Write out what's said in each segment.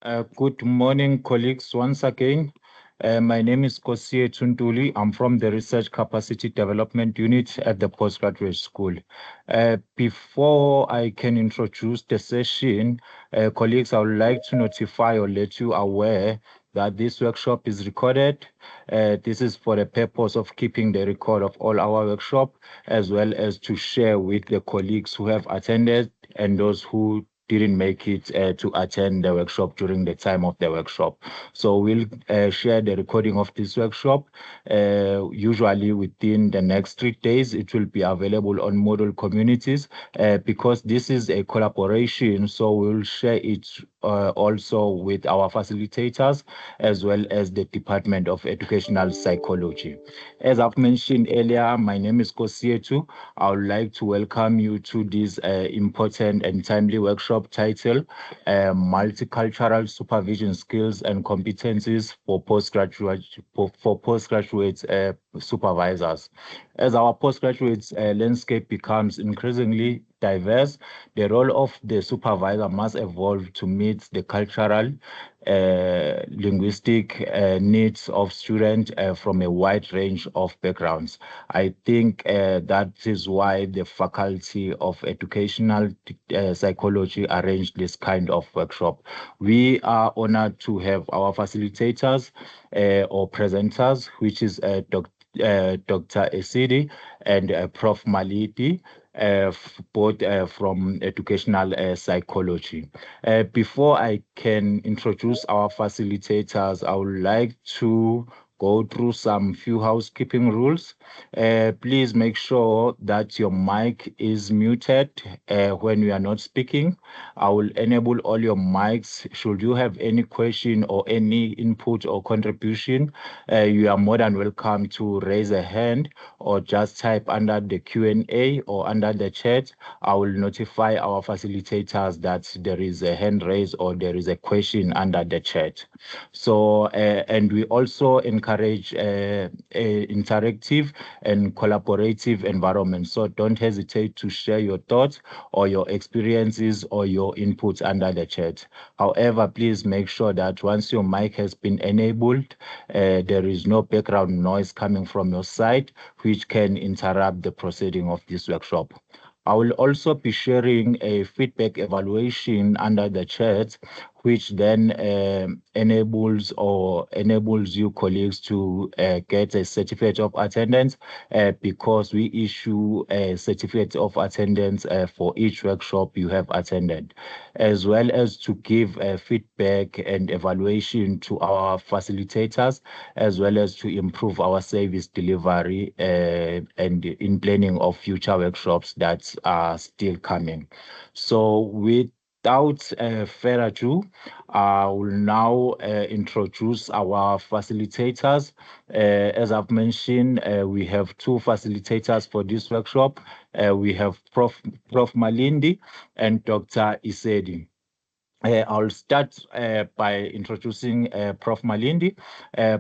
Good morning, colleagues, once again. My name is Kosie Tuntuli. I'm from the Research Capacity Development Unit at the Postgraduate School. Before I can introduce the session, colleagues, I would like to notify or let you aware that this workshop is recorded. This is for the purpose of keeping the record of all our workshop, as well as to share with the colleagues who have attended and those who didn't make it to attend the workshop during the time of the workshop. So we'll share the recording of this workshop. Usually within the next 3 days, it will be available on Model Communities because this is a collaboration. So we'll share it also with our facilitators as well as the Department of Educational Psychology. As I've mentioned earlier, my name is Kosietu. I would like to welcome you to this important and timely workshop titled Multicultural Supervision Skills and Competencies for Postgraduate Supervisors. As our postgraduate landscape becomes increasingly diverse, the role of the supervisor must evolve to meet the cultural, linguistic needs of students from a wide range of backgrounds. I think that is why the Faculty of Educational Psychology arranged this kind of workshop. We are honored to have our facilitators or presenters, which is Dr. Esidi and Prof. Maliti, both from educational psychology. Before I can introduce our facilitators, I would like to go through some few housekeeping rules. Please make sure that your mic is muted when we are not speaking. I will enable all your mics. Should you have any question or any input or contribution, you are more than welcome to raise a hand or just type under the Q&A or under the chat. I will notify our facilitators that there is a hand raised or there is a question under the chat. So, and we also encourage a interactive and collaborative environment. So don't hesitate to share your thoughts or your experiences or your inputs under the chat. However, please make sure that once your mic has been enabled, there is no background noise coming from your side, which can interrupt the proceeding of this workshop. I will also be sharing a feedback evaluation under the chat, which then enables you colleagues to get a certificate of attendance because we issue a certificate of attendance for each workshop you have attended, as well as to give feedback and evaluation to our facilitators, as well as to improve our service delivery and in planning of future workshops that are still coming. So without further ado, I will now introduce our facilitators. As I've mentioned, we have two facilitators for this workshop. We have Prof. Malindi and Dr. Isedi. I'll start by introducing Prof. Malindi.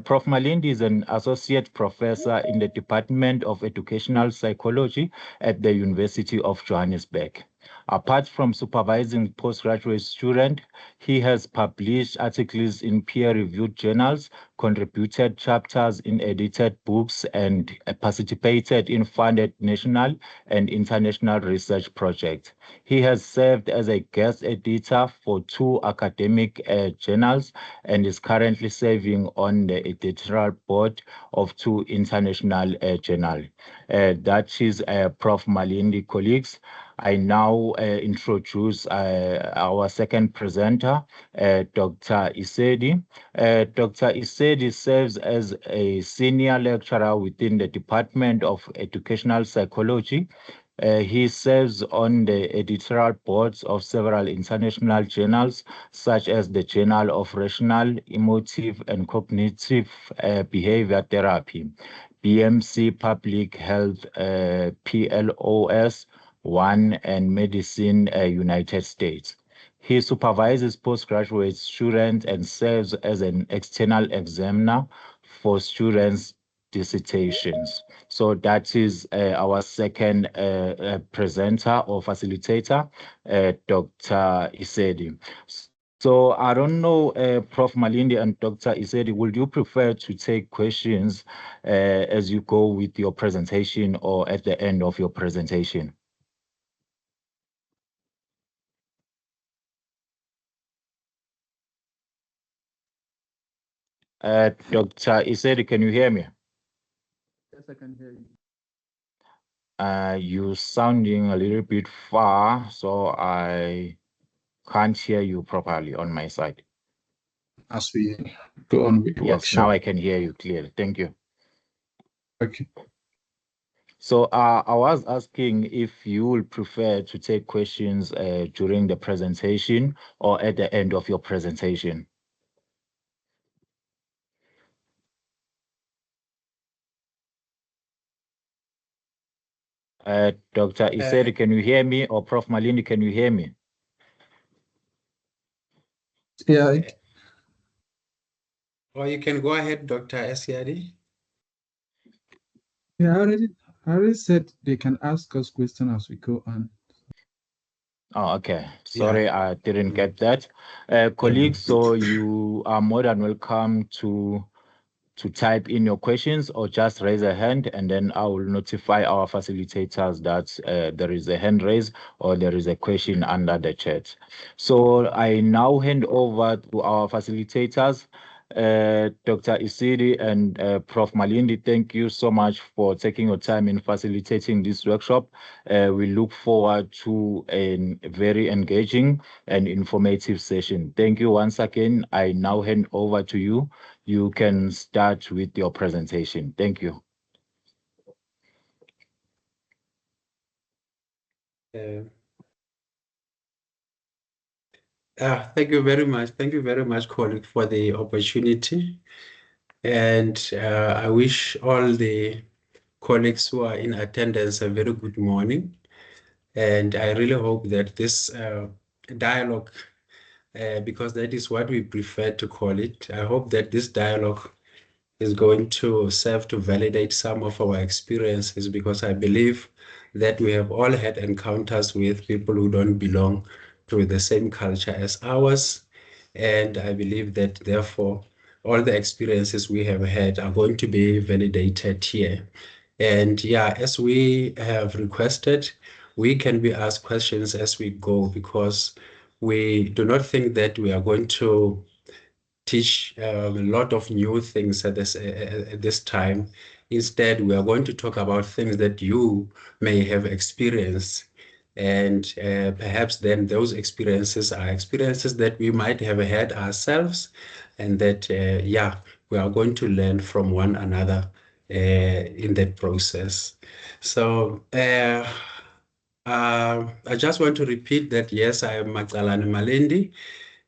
Prof. Malindi is an associate professor in the Department of Educational Psychology at the University of Johannesburg. Apart from supervising postgraduate students, he has published articles in peer-reviewed journals, contributed chapters in edited books, and participated in funded national and international research projects. He has served as a guest editor for two academic journals and is currently serving on the editorial board of two international journals. That is Prof. Malindi, colleagues. I now introduce our second presenter, Dr. Isedi. Dr. Isedi serves as a senior lecturer within the Department of Educational Psychology. He serves on the editorial boards of several international journals, such as the Journal of Rational, Emotive, and Cognitive Behavior Therapy, BMC Public Health, PLOS 1, and Medicine, United States. He supervises postgraduate students and serves as an external examiner for students' dissertations. So that is our second presenter or facilitator, Dr. Isedi. So I don't know, Prof. Malindi and Dr. Isedi, would you prefer to take questions as you go with your presentation or at the end of your presentation? Dr. Isedi, can you hear me? Yes, I can hear you. You sounding a little bit far, so I can't hear you properly on my side. As we go on with the Yes, now workshop. I can hear you clearly. Thank you. Okay. So I was asking if you would prefer to take questions during the presentation or at the end of your presentation. Dr. Iseri, can you hear me? Or Prof. Malindi, can you hear me? Yeah. Or you can go ahead, Dr. Esiadi. Yeah, I already said they can ask us questions as we go on. Oh, okay. Sorry, Yeah. I didn't get that. Colleagues, so you are more than welcome to type in your questions or just raise a hand, and then I will notify our facilitators that there is a hand raise or there is a question under the chat. So I now hand over to our facilitators. Dr. Isidi and Prof. Malindi, thank you so much for taking your time in facilitating this workshop. We look forward to a very engaging and informative session. Thank you once again. I now hand over to you. You can start with your presentation. Thank you. Thank you very much. Thank you very much, colleague, for the opportunity. And I wish all the colleagues who are in attendance a very good morning. And I really hope that this dialogue, because that is what we prefer to call it, I hope that this dialogue is going to serve to validate some of our experiences, because I believe that we have all had encounters with people who don't belong to the same culture as ours. And I believe that therefore all the experiences we have had are going to be validated here. And yeah, as we have requested, we can be asked questions as we go, because we do not think that we are going to teach a lot of new things at this time. Instead, we are going to talk about things that you may have experienced. And perhaps then those experiences are experiences that we might have had ourselves, and that, yeah, we are going to learn from one another in that process. So I just want to repeat that, yes, I am Macalane Malindi.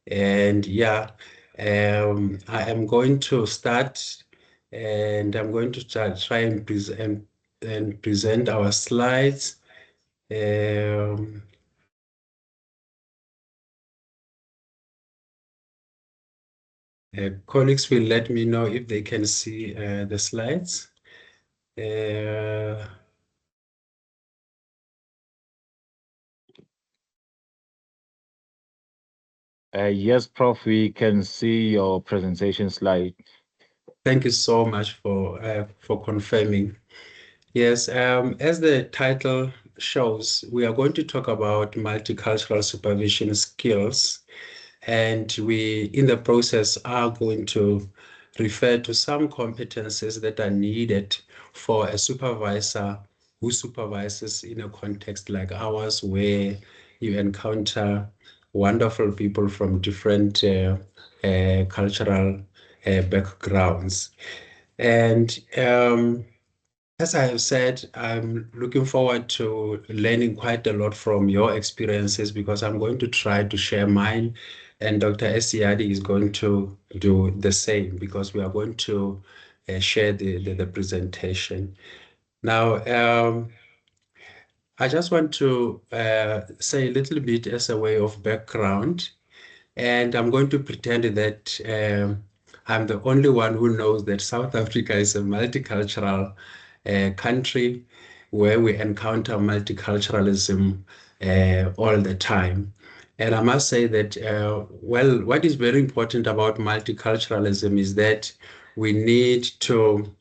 And yeah, I am going to start, and I'm going to try and present our slides. Colleagues will let me know if they can see the slides. Yes, Prof, we can see your presentation slide. Thank you so much for confirming. Yes, as the title shows, we are going to talk about multicultural supervision skills. And we, in the process, are going to refer to some competencies that are needed for a supervisor who supervises in a context like ours, where you encounter wonderful people from different cultural backgrounds. And as I have said, I'm looking forward to learning quite a lot from your experiences, because I'm going to try to share mine, and Dr. Esiadi is going to do the same, because we are going to share the presentation. Now, I just want to say a little bit as a way of background, and I'm going to pretend that I'm the only one who knows that South Africa is a multicultural country where we encounter multiculturalism all the time. And I must say that, well, what is very important about multiculturalism is that we need to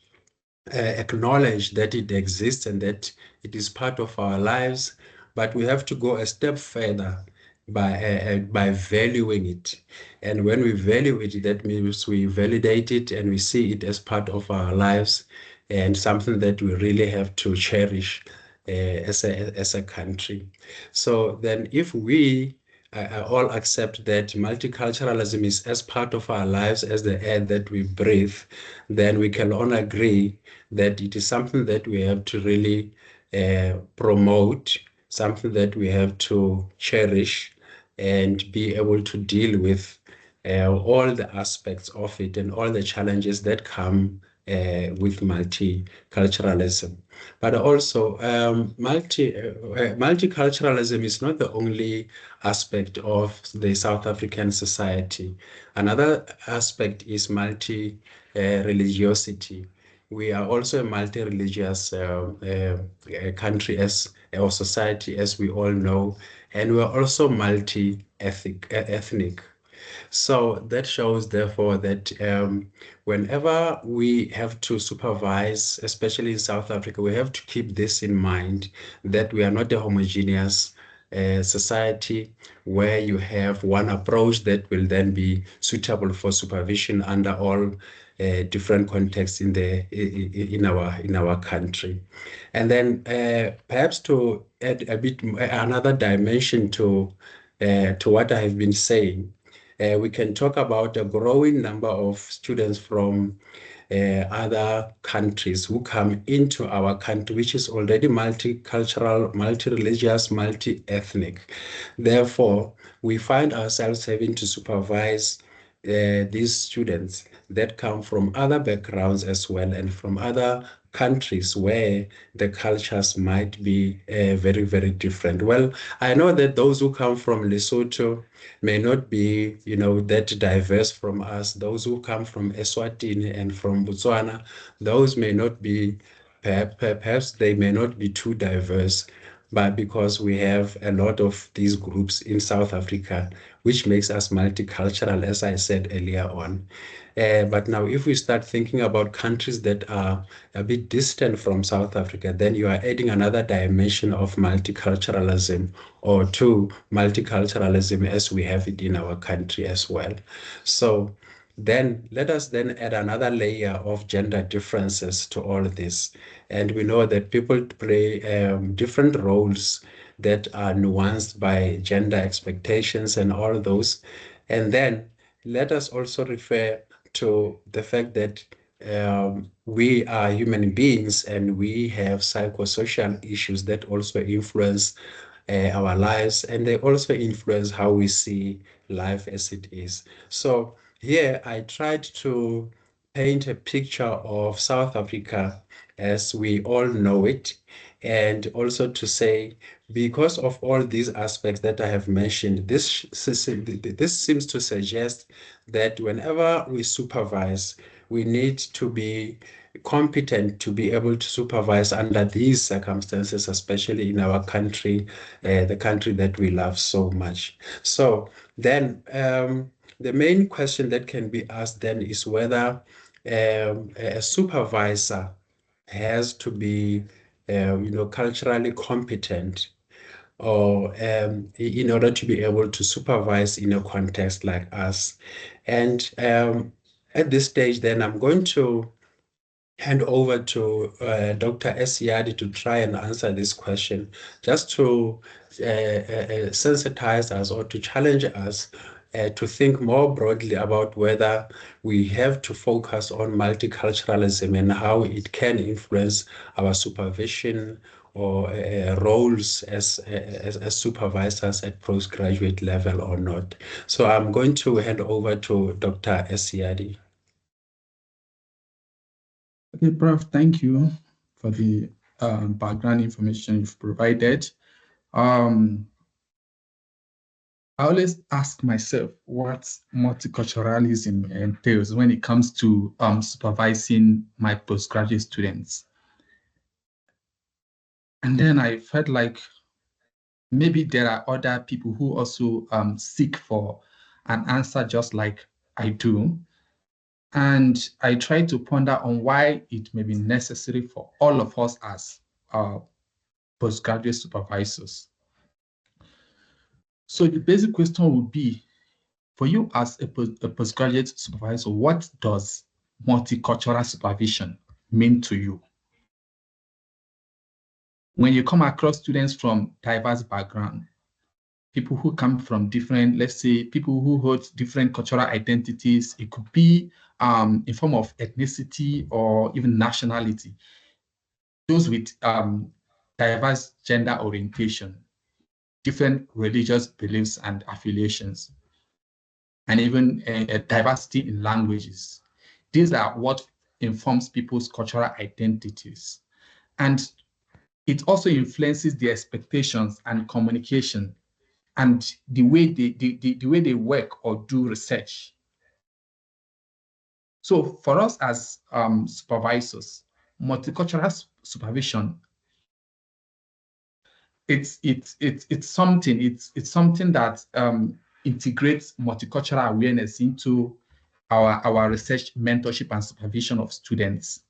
acknowledge that it exists and that it is part of our lives, but we have to go a step further by valuing it. And when we value it, that means we validate it and we see it as part of our lives and something that we really have to cherish as a country. So then if we all accept that multiculturalism is as part of our lives as the air that we breathe, then we can all agree that it is something that we have to really promote, something that we have to cherish and be able to deal with all the aspects of it and all the challenges that come with multiculturalism. But also, multiculturalism is not the only aspect of the South African society. Another aspect is multi-religiosity. We are also a multi-religious country or society, as we all know, and we are also ethnic. So that shows, therefore, that whenever we have to supervise, especially in South Africa, we have to keep this in mind, that we are not a homogeneous society where you have one approach that will then be suitable for supervision under all different contexts in our country. And then perhaps to add a bit another dimension to what I have been saying, we can talk about a growing number of students from other countries who come into our country, which is already multicultural, multi-religious, multi-ethnic. Therefore, we find ourselves having to supervise these students that come from other backgrounds as well and from other countries where the cultures might be very, very different. Well, I know that those who come from Lesotho may not be, that diverse from us. Those who come from Eswatini and from Botswana, those may not be, perhaps they may not be too diverse, but because we have a lot of these groups in South Africa, which makes us multicultural, as I said earlier on. But now, if we start thinking about countries that are a bit distant from South Africa, then you are adding another dimension of multiculturalism or to multiculturalism as we have it in our country as well. So then let us then add another layer of gender differences to all this. And we know that people play different roles that are nuanced by gender expectations and all those. And then let us also refer to the fact that we are human beings and we have psychosocial issues that also influence our lives, and they also influence how we see life as it is. So here I tried to paint a picture of South Africa as we all know it, and also to say, because of all these aspects that I have mentioned, this seems to suggest that whenever we supervise, we need to be competent to be able to supervise under these circumstances, especially in our country, the country that we love so much. So then the main question that can be asked then is whether a supervisor has to be, culturally competent or in order to be able to supervise in a context like us. And at this stage, then I'm going to hand over to Dr. Esiadi to try and answer this question, just to sensitize us or to challenge us to think more broadly about whether we have to focus on multiculturalism and how it can influence our supervision or roles as supervisors at postgraduate level or not. So I'm going to hand over to Dr. Esiadi. Okay, Prof, thank you for the background information you've provided. I always ask myself what multiculturalism entails when it comes to supervising my postgraduate students. And then I felt like maybe there are other people who also seek for an answer just like I do. And I try to ponder on why it may be necessary for all of us as postgraduate supervisors. So the basic question would be, for you as a postgraduate supervisor, what does multicultural supervision mean to you? When you come across students from diverse backgrounds, people who come from different, let's say, people who hold different cultural identities, it could be in form of ethnicity or even nationality, those with diverse gender orientation, different religious beliefs and affiliations, and even a diversity in languages. These are what informs people's cultural identities. And it also influences their expectations and communication and the way they work or do research. So for us as supervisors, multicultural supervision, it's something that integrates multicultural awareness into our research, mentorship, and supervision of students.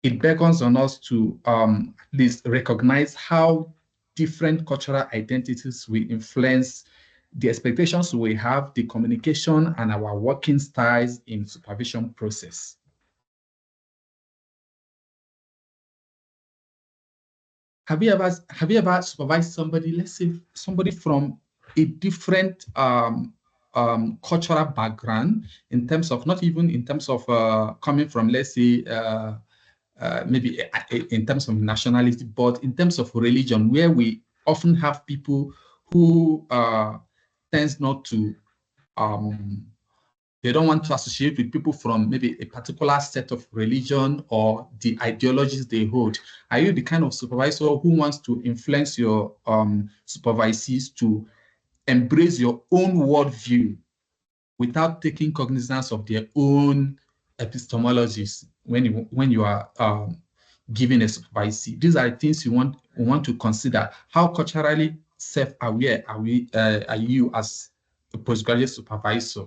It beckons on us to at least recognize how different cultural identities will influence the expectations we have, the communication, and our working styles in supervision process. Have you ever supervised somebody, let's say somebody from a different cultural background, in terms of, not even in terms of coming from, let's say, maybe in terms of nationality, but in terms of religion, where we often have people who tends not to, they don't want to associate with people from maybe a particular set of religion or the ideologies they hold. Are you the kind of supervisor who wants to influence your supervisees to embrace your own worldview without taking cognizance of their own epistemologies when you are giving a supervisee? These are things you want to consider. How culturally self-aware are you as a postgraduate supervisor?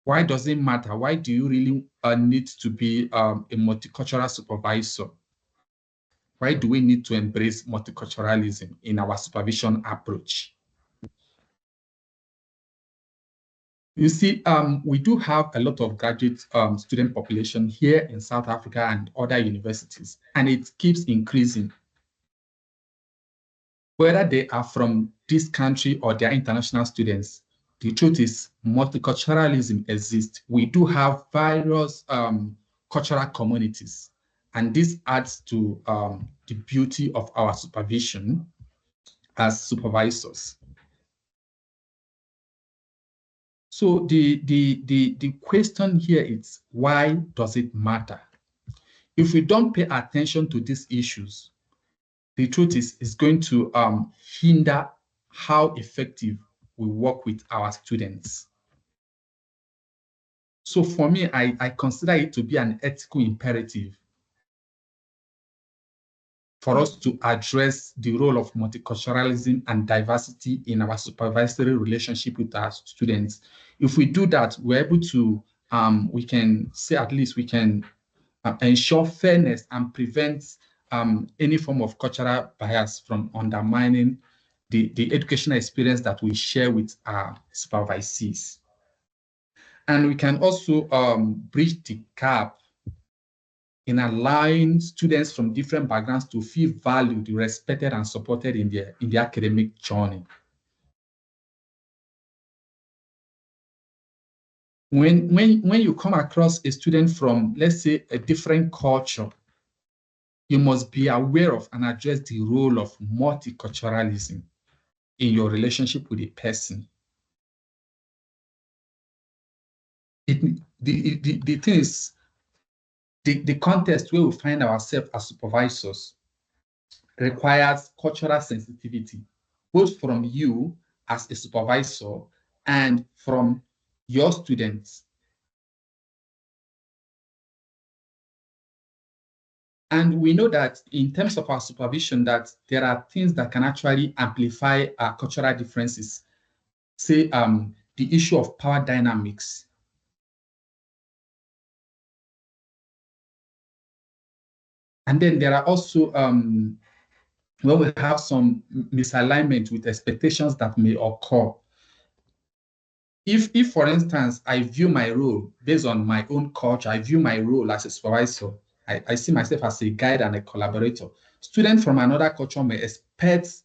Why does it matter? Why do you really need to be a multicultural supervisor? Why do we need to embrace multiculturalism in our supervision approach? You see, we do have a lot of graduate student population here in South Africa and other universities, and it keeps increasing. Whether they are from this country or they are international students, the truth is multiculturalism exists. We do have various cultural communities, and this adds to the beauty of our supervision as supervisors. So the question here is, why does it matter? If we don't pay attention to these issues, the truth is it's going to hinder how effective we work with our students. So for me, I consider it to be an ethical imperative for us to address the role of multiculturalism and diversity in our supervisory relationship with our students. If we do that, we're able to, we can say at least we can ensure fairness and prevent any form of cultural bias from undermining the educational experience that we share with our supervisees. And we can also bridge the gap in allowing students from different backgrounds to feel valued, respected, and supported in their academic journey. When you come across a student from, let's say, a different culture, you must be aware of and address the role of multiculturalism in your relationship with a person. The thing is, the context where we find ourselves as supervisors requires cultural sensitivity, both from you as a supervisor and from your students. And we know that in terms of our supervision, that there are things that can actually amplify our cultural differences. Say the issue of power dynamics. And then there are also when we have some misalignment with expectations that may occur. If, for instance, I view my role based on my own culture, I view my role as a supervisor, I see myself as a guide and a collaborator. Students from another culture may expect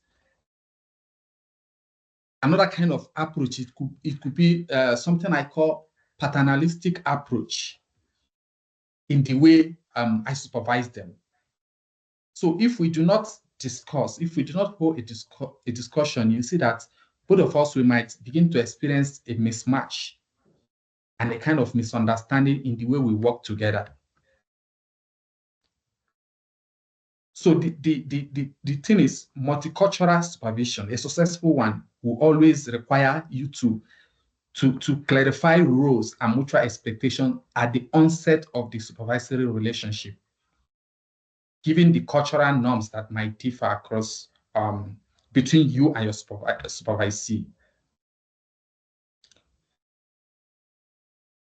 another kind of approach. It could be something I call paternalistic approach in the way I supervise them. So if we do not discuss, if we do not hold a discussion, you see that both of us, we might begin to experience a mismatch and a kind of misunderstanding in the way we work together. So the thing is, multicultural supervision, a successful one, will always require you to clarify roles and mutual expectations at the onset of the supervisory relationship, given the cultural norms that might differ across between you and your supervisee.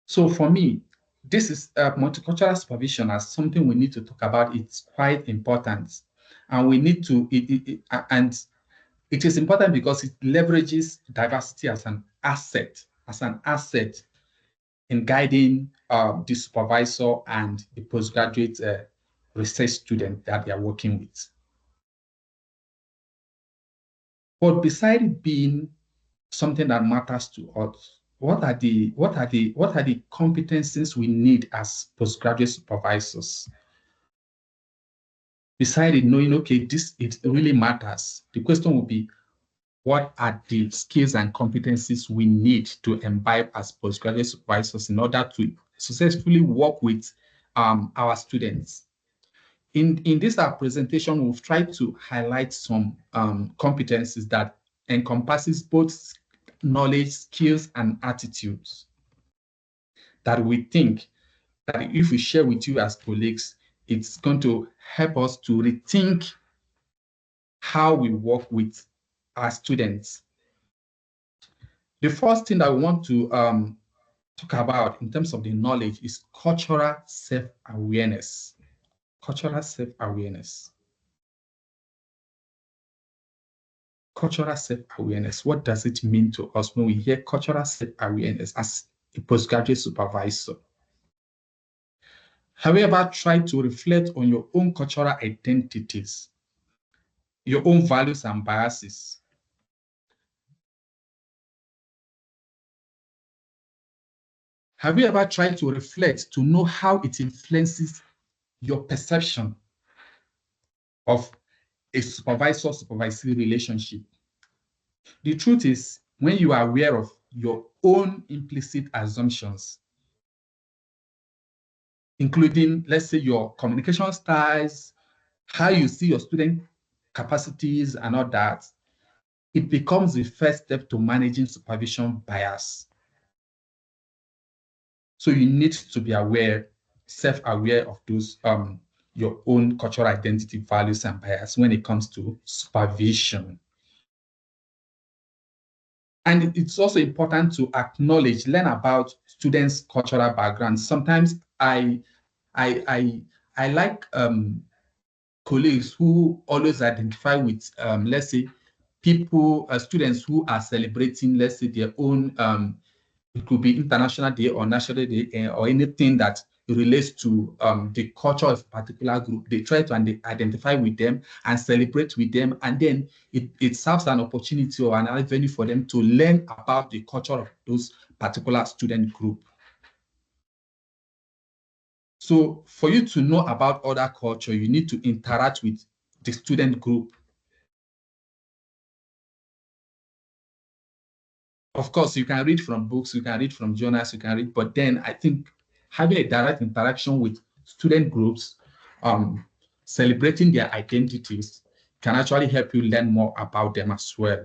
So for me, this is multicultural supervision as something we need to talk about. It's quite important, and we need to. And it is important because it leverages diversity as an asset, in guiding the supervisor and the postgraduate research student that they are working with. But beside it being something that matters to us, what are the competencies we need as postgraduate supervisors? Beside it knowing, okay, it really matters, the question will be, what are the skills and competencies we need to imbibe as postgraduate supervisors in order to successfully work with our students? In this our presentation, we've tried to highlight some competencies that encompasses both knowledge, skills, and attitudes that we think that if we share with you as colleagues, it's going to help us to rethink how we work with our students. The first thing that we want to talk about in terms of the knowledge is cultural self-awareness. Cultural self-awareness. Cultural self-awareness. What does it mean to us when we hear cultural self-awareness as a postgraduate supervisor? Have you ever tried to reflect on your own cultural identities, your own values and biases? Have you ever tried to reflect to know how it influences your perception of a supervisor-supervisee relationship? The truth is, when you are aware of your own implicit assumptions, including, let's say, your communication styles, how you see your student capacities and all that, it becomes the first step to managing supervision bias. So you need to be aware, self-aware of those, your own cultural identity, values, and bias when it comes to supervision. And it's also important to acknowledge, learn about students' cultural backgrounds. Sometimes I like colleagues who always identify with, let's say, people, students who are celebrating, let's say, their own, it could be International Day or National Day or anything that relates to the culture of a particular group. They try to identify with them and celebrate with them. And then it serves an opportunity or an avenue for them to learn about the culture of those particular student group. So for you to know about other culture, you need to interact with the student group. Of course, you can read from books, you can read from journals, you can read, but then I think having a direct interaction with student groups, celebrating their identities, can actually help you learn more about them as well.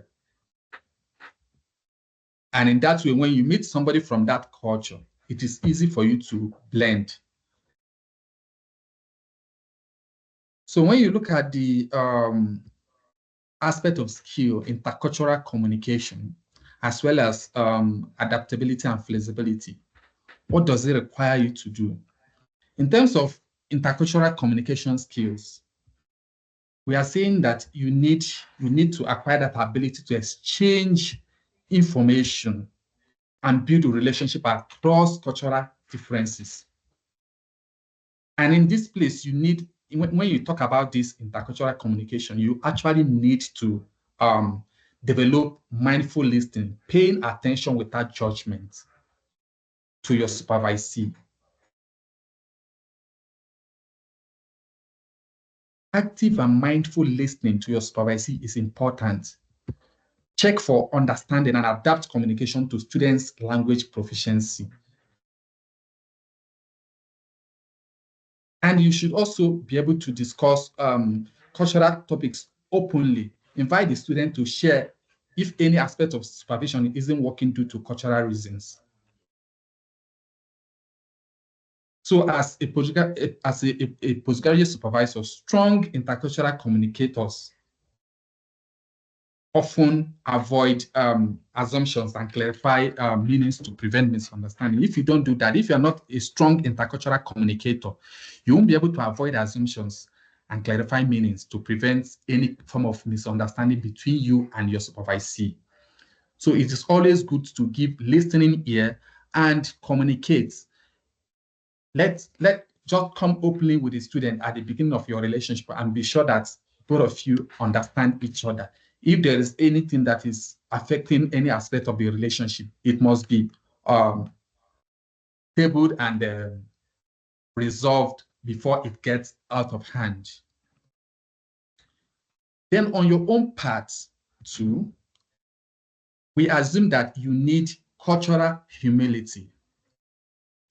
And in that way, when you meet somebody from that culture, it is easy for you to blend. So when you look at the aspect of skill, intercultural communication, as well as adaptability and flexibility, what does it require you to do? In terms of intercultural communication skills, we are saying that you need to acquire that ability to exchange information and build a relationship across cultural differences. And in this place, you need, when you talk about this intercultural communication, you actually need to develop mindful listening, paying attention without judgment to your supervisee. Active and mindful listening to your supervisee is important. Check for understanding and adapt communication to students' language proficiency. And you should also be able to discuss cultural topics openly. Invite the student to share if any aspect of supervision isn't working due to cultural reasons. So as a postgraduate supervisor, strong intercultural communicators often avoid assumptions and clarify meanings to prevent misunderstanding. If you don't do that, if you're not a strong intercultural communicator, you won't be able to avoid assumptions and clarify meanings to prevent any form of misunderstanding between you and your supervisee. So it is always good to give listening ear and communicate. Let just come openly with the student at the beginning of your relationship and be sure that both of you understand each other. If there is anything that is affecting any aspect of the relationship, it must be tabled and resolved before it gets out of hand. Then on your own part too, we assume that you need cultural humility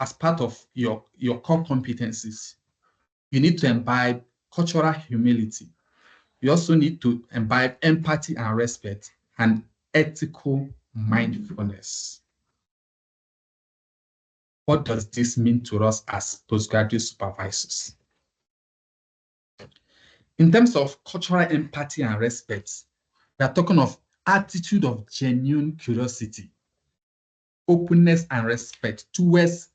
as part of your core competencies. You need to imbibe cultural humility. You also need to imbibe empathy and respect and ethical mindfulness. What does this mean to us as postgraduate supervisors? In terms of cultural empathy and respect, we are talking of attitude of genuine curiosity, openness and respect towards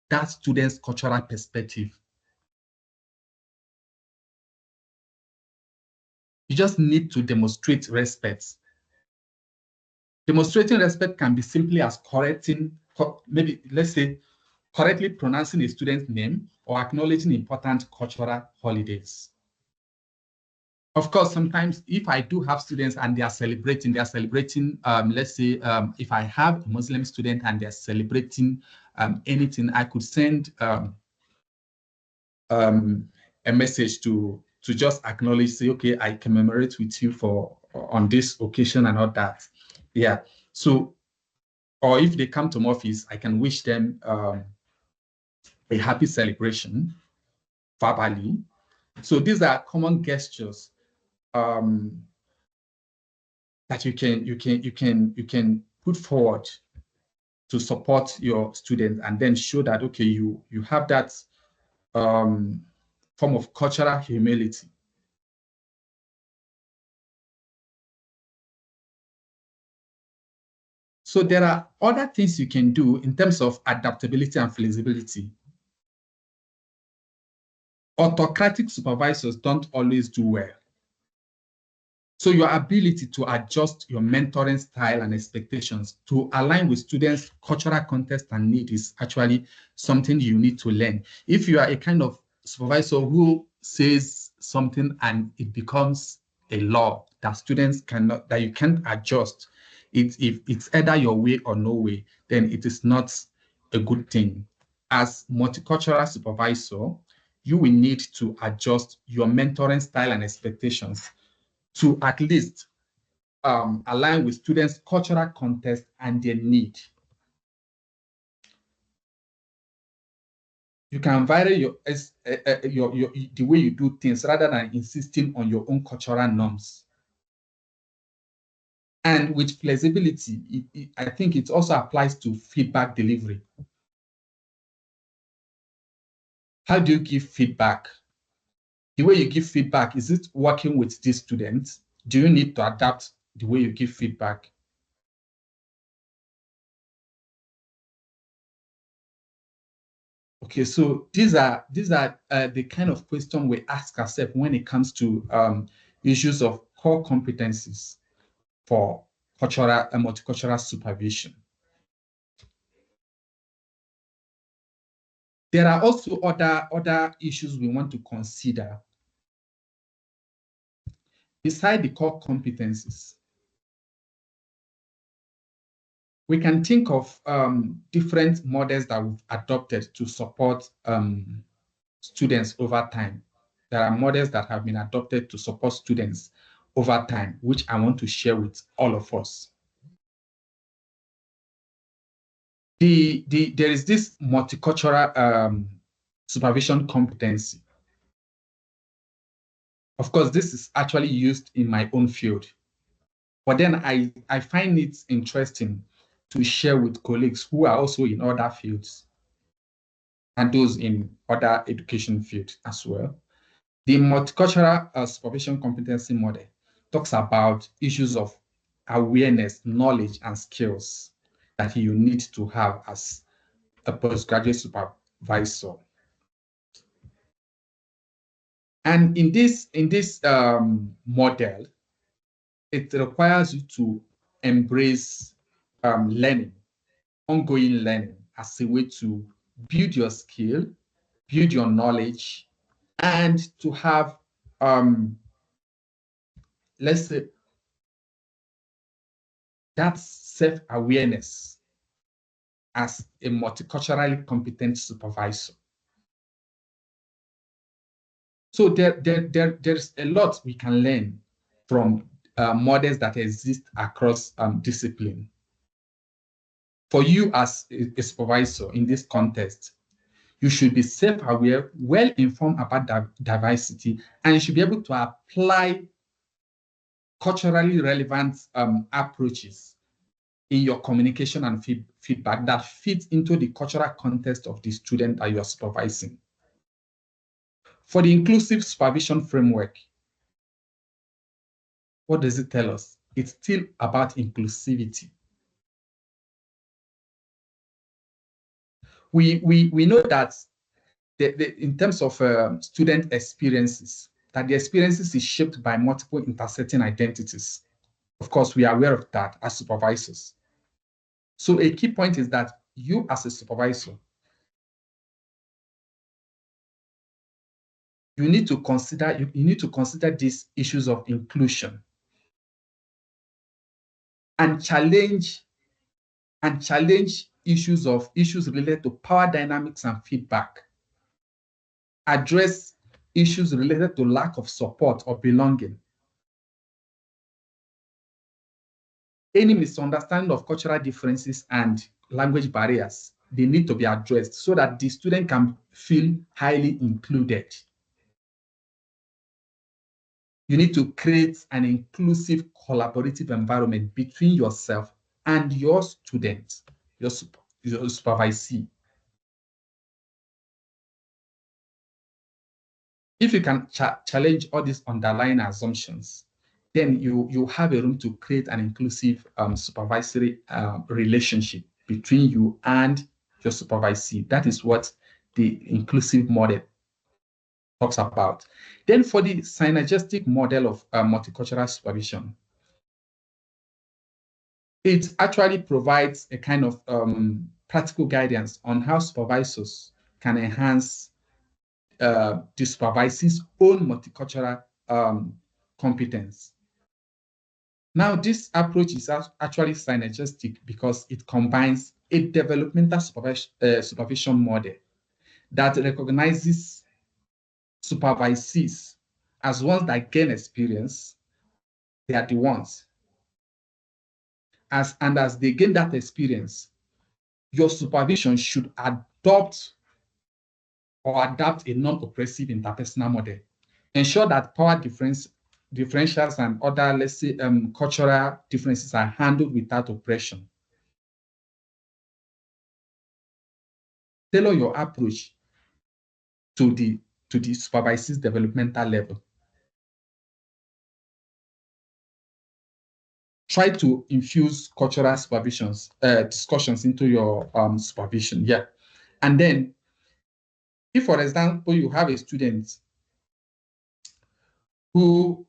that student's cultural perspective. You just need to demonstrate respect. Demonstrating respect can be simply as correcting, maybe let's say, correctly pronouncing a student's name or acknowledging important cultural holidays. Of course, sometimes if I do have students and they are celebrating, let's say, if I have a Muslim student and they're celebrating anything, I could send a message to just acknowledge, say, okay, I commemorate with you on this occasion and all that. Yeah. So, or if they come to my office, I can wish them a happy celebration verbally. So these are common gestures that you can put forward to support your students, and then show that, okay, you have that form of cultural humility. So there are other things you can do in terms of adaptability and flexibility. Autocratic supervisors don't always do well. So your ability to adjust your mentoring style and expectations to align with students' cultural context and need is actually something you need to learn. If you are a kind of supervisor who says something and it becomes a law that students cannot, that you can't adjust, if it's either your way or no way, then it is not a good thing. As multicultural supervisor, you will need to adjust your mentoring style and expectations to at least align with students' cultural context and their need. You can vary the way you do things rather than insisting on your own cultural norms. And with flexibility, I think it also applies to feedback delivery. How do you give feedback? The way you give feedback, is it working with these students? Do you need to adapt the way you give feedback? Okay, so these are the kind of question we ask ourselves when it comes to issues of core competencies for cultural and multicultural supervision. There are also other issues we want to consider beside the core competencies. We can think of different models that we've adopted to support students over time. There are models that have been adopted to support students over time, which I want to share with all of us. There is this multicultural supervision competency. Of course, this is actually used in my own field, but then I find it interesting to share with colleagues who are also in other fields and those in other education fields as well. The multicultural supervision competency model talks about issues of awareness, knowledge, and skills that you need to have as a postgraduate supervisor. And in this model, it requires you to embrace learning, ongoing learning, as a way to build your skill, build your knowledge, and to have, let's say, that self-awareness as a multiculturally competent supervisor. So there's a lot we can learn from models that exist across discipline. For you as a supervisor in this context, you should be self-aware, well-informed about diversity, and you should be able to apply culturally relevant approaches in your communication and feedback that fit into the cultural context of the student that you are supervising. For the inclusive supervision framework, what does it tell us? It's still about inclusivity. We know that in terms of student experiences, that the experiences is shaped by multiple intersecting identities. Of course, we are aware of that as supervisors. So a key point is that you as a supervisor, you need to consider these issues of inclusion and challenge issues related to power dynamics and feedback. Address issues related to lack of support or belonging. Any misunderstanding of cultural differences and language barriers, they need to be addressed so that the student can feel highly included. You need to create an inclusive, collaborative environment between yourself and your student, your supervisee. If you can challenge all these underlying assumptions, then you have a room to create an inclusive supervisory relationship between you and your supervisee. That is what the inclusive model talks about. Then for the synergistic model of multicultural supervision, it actually provides a kind of practical guidance on how supervisors can enhance the supervisee's own multicultural competence. Now, this approach is actually synergistic because it combines a developmental supervision model that recognizes supervisees as ones that gain experience. They are the ones. As they gain that experience, your supervision should adopt or adapt a non-oppressive interpersonal model. Ensure that power differentials and other, let's say, cultural differences are handled without oppression. Tailor your approach to to the supervisor's developmental level. Try to infuse cultural discussions into your supervision. Yeah. And then, if, for example, you have a student who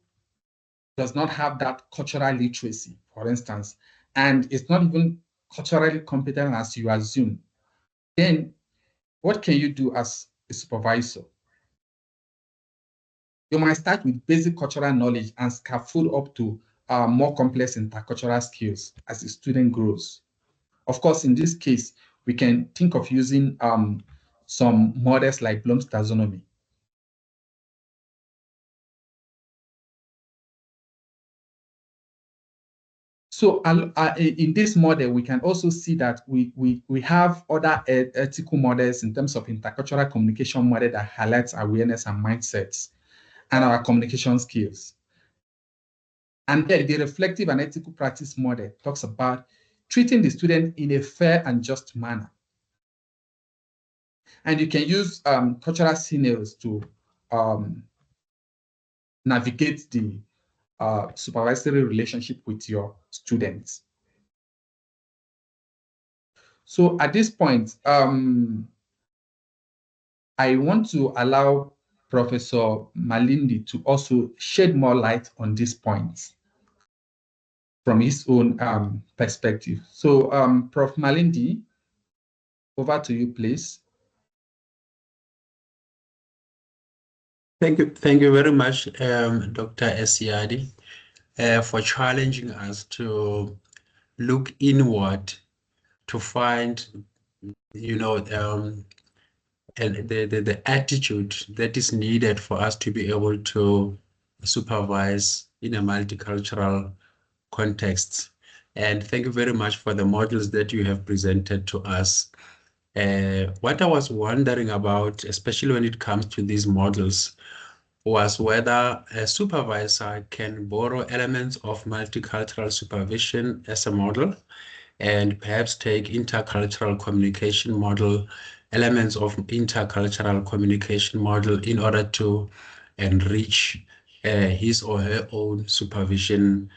does not have that cultural literacy, for instance, and is not even culturally competent as you assume, then what can you do as a supervisor? You might start with basic cultural knowledge and scaffold up to more complex intercultural skills as the student grows. Of course, in this case, we can think of using some models like Bloom's taxonomy. So in this model, we can also see that we have other ethical models in terms of intercultural communication model that highlights awareness and mindsets and our communication skills. And then the reflective and ethical practice model talks about treating the student in a fair and just manner. And you can use cultural scenarios to navigate the supervisory relationship with your students. So at this point, I want to allow Professor Malindi to also shed more light on these points from his own perspective. So Prof. Malindi, over to you, please. Thank you very much, Dr. Esiadi, for challenging us to look inward to find, and the attitude that is needed for us to be able to supervise in a multicultural context. And thank you very much for the models that you have presented to us. What I was wondering about, especially when it comes to these models, was whether a supervisor can borrow elements of multicultural supervision as a model and perhaps take intercultural communication model, elements of intercultural communication model in order to enrich his or her own supervision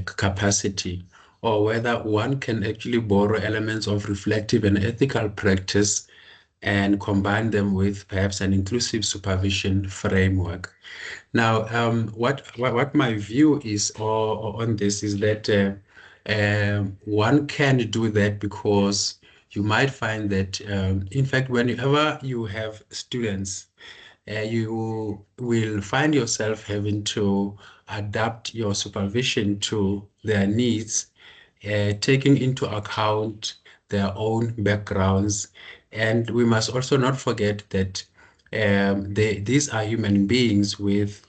capacity, or whether one can actually borrow elements of reflective and ethical practice and combine them with perhaps an inclusive supervision framework. Now, what my view is on this is that one can do that because you might find that, in fact, whenever you have students, you will find yourself having to adapt your supervision to their needs, taking into account their own backgrounds. And we must also not forget that these are human beings with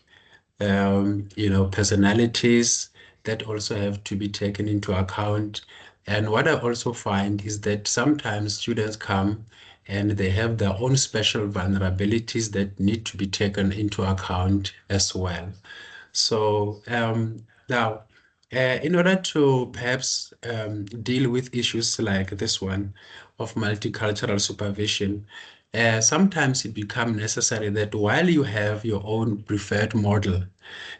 personalities that also have to be taken into account. And what I also find is that sometimes students come and they have their own special vulnerabilities that need to be taken into account as well. So now, in order to perhaps deal with issues like this one of multicultural supervision, sometimes it becomes necessary that while you have your own preferred model,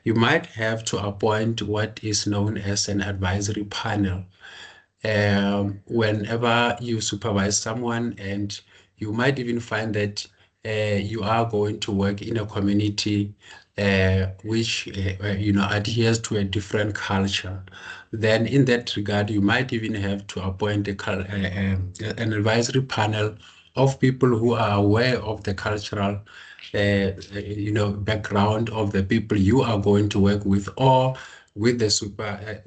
you might have to appoint what is known as an advisory panel. Whenever you supervise someone, and you might even find that you are going to work in a community which adheres to a different culture, then in that regard, you might even have to appoint an advisory panel of people who are aware of the cultural background of the people you are going to work with, or with the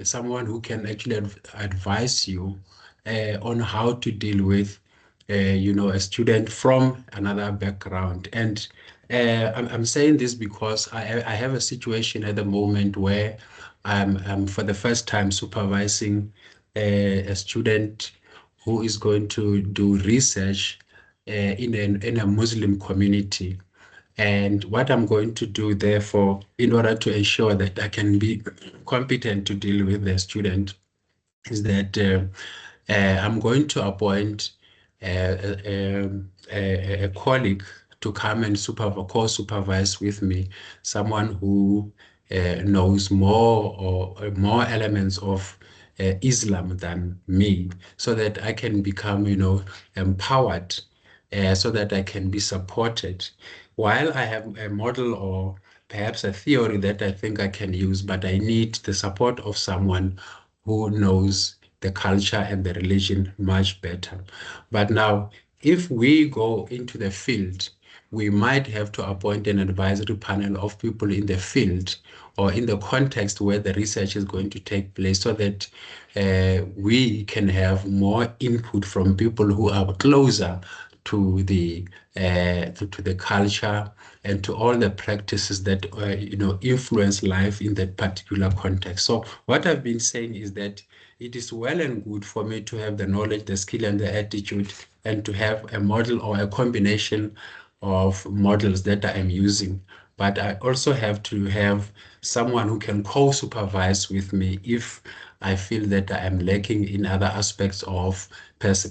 someone who can actually advise you on how to deal with a student from another background. And I'm saying this because I have a situation at the moment where I'm for the first time supervising a student who is going to do research in a Muslim community. And what I'm going to do, therefore, in order to ensure that I can be competent to deal with the student, is that I'm going to appoint a colleague to come and co-supervise with me, someone who knows more or more elements of Islam than me, so that I can become, empowered, so that I can be supported. While I have a model or perhaps a theory that I think I can use, but I need the support of someone who knows the culture and the religion much better. But now, if we go into the field, we might have to appoint an advisory panel of people in the field or in the context where the research is going to take place, so that we can have more input from people who are closer to the culture and to all the practices that influence life in that particular context. So what I've been saying is that it is well and good for me to have the knowledge, the skill, and the attitude, and to have a model or a combination of models that I am using. But I also have to have someone who can co-supervise with me if I feel that I am lacking in other aspects of perhaps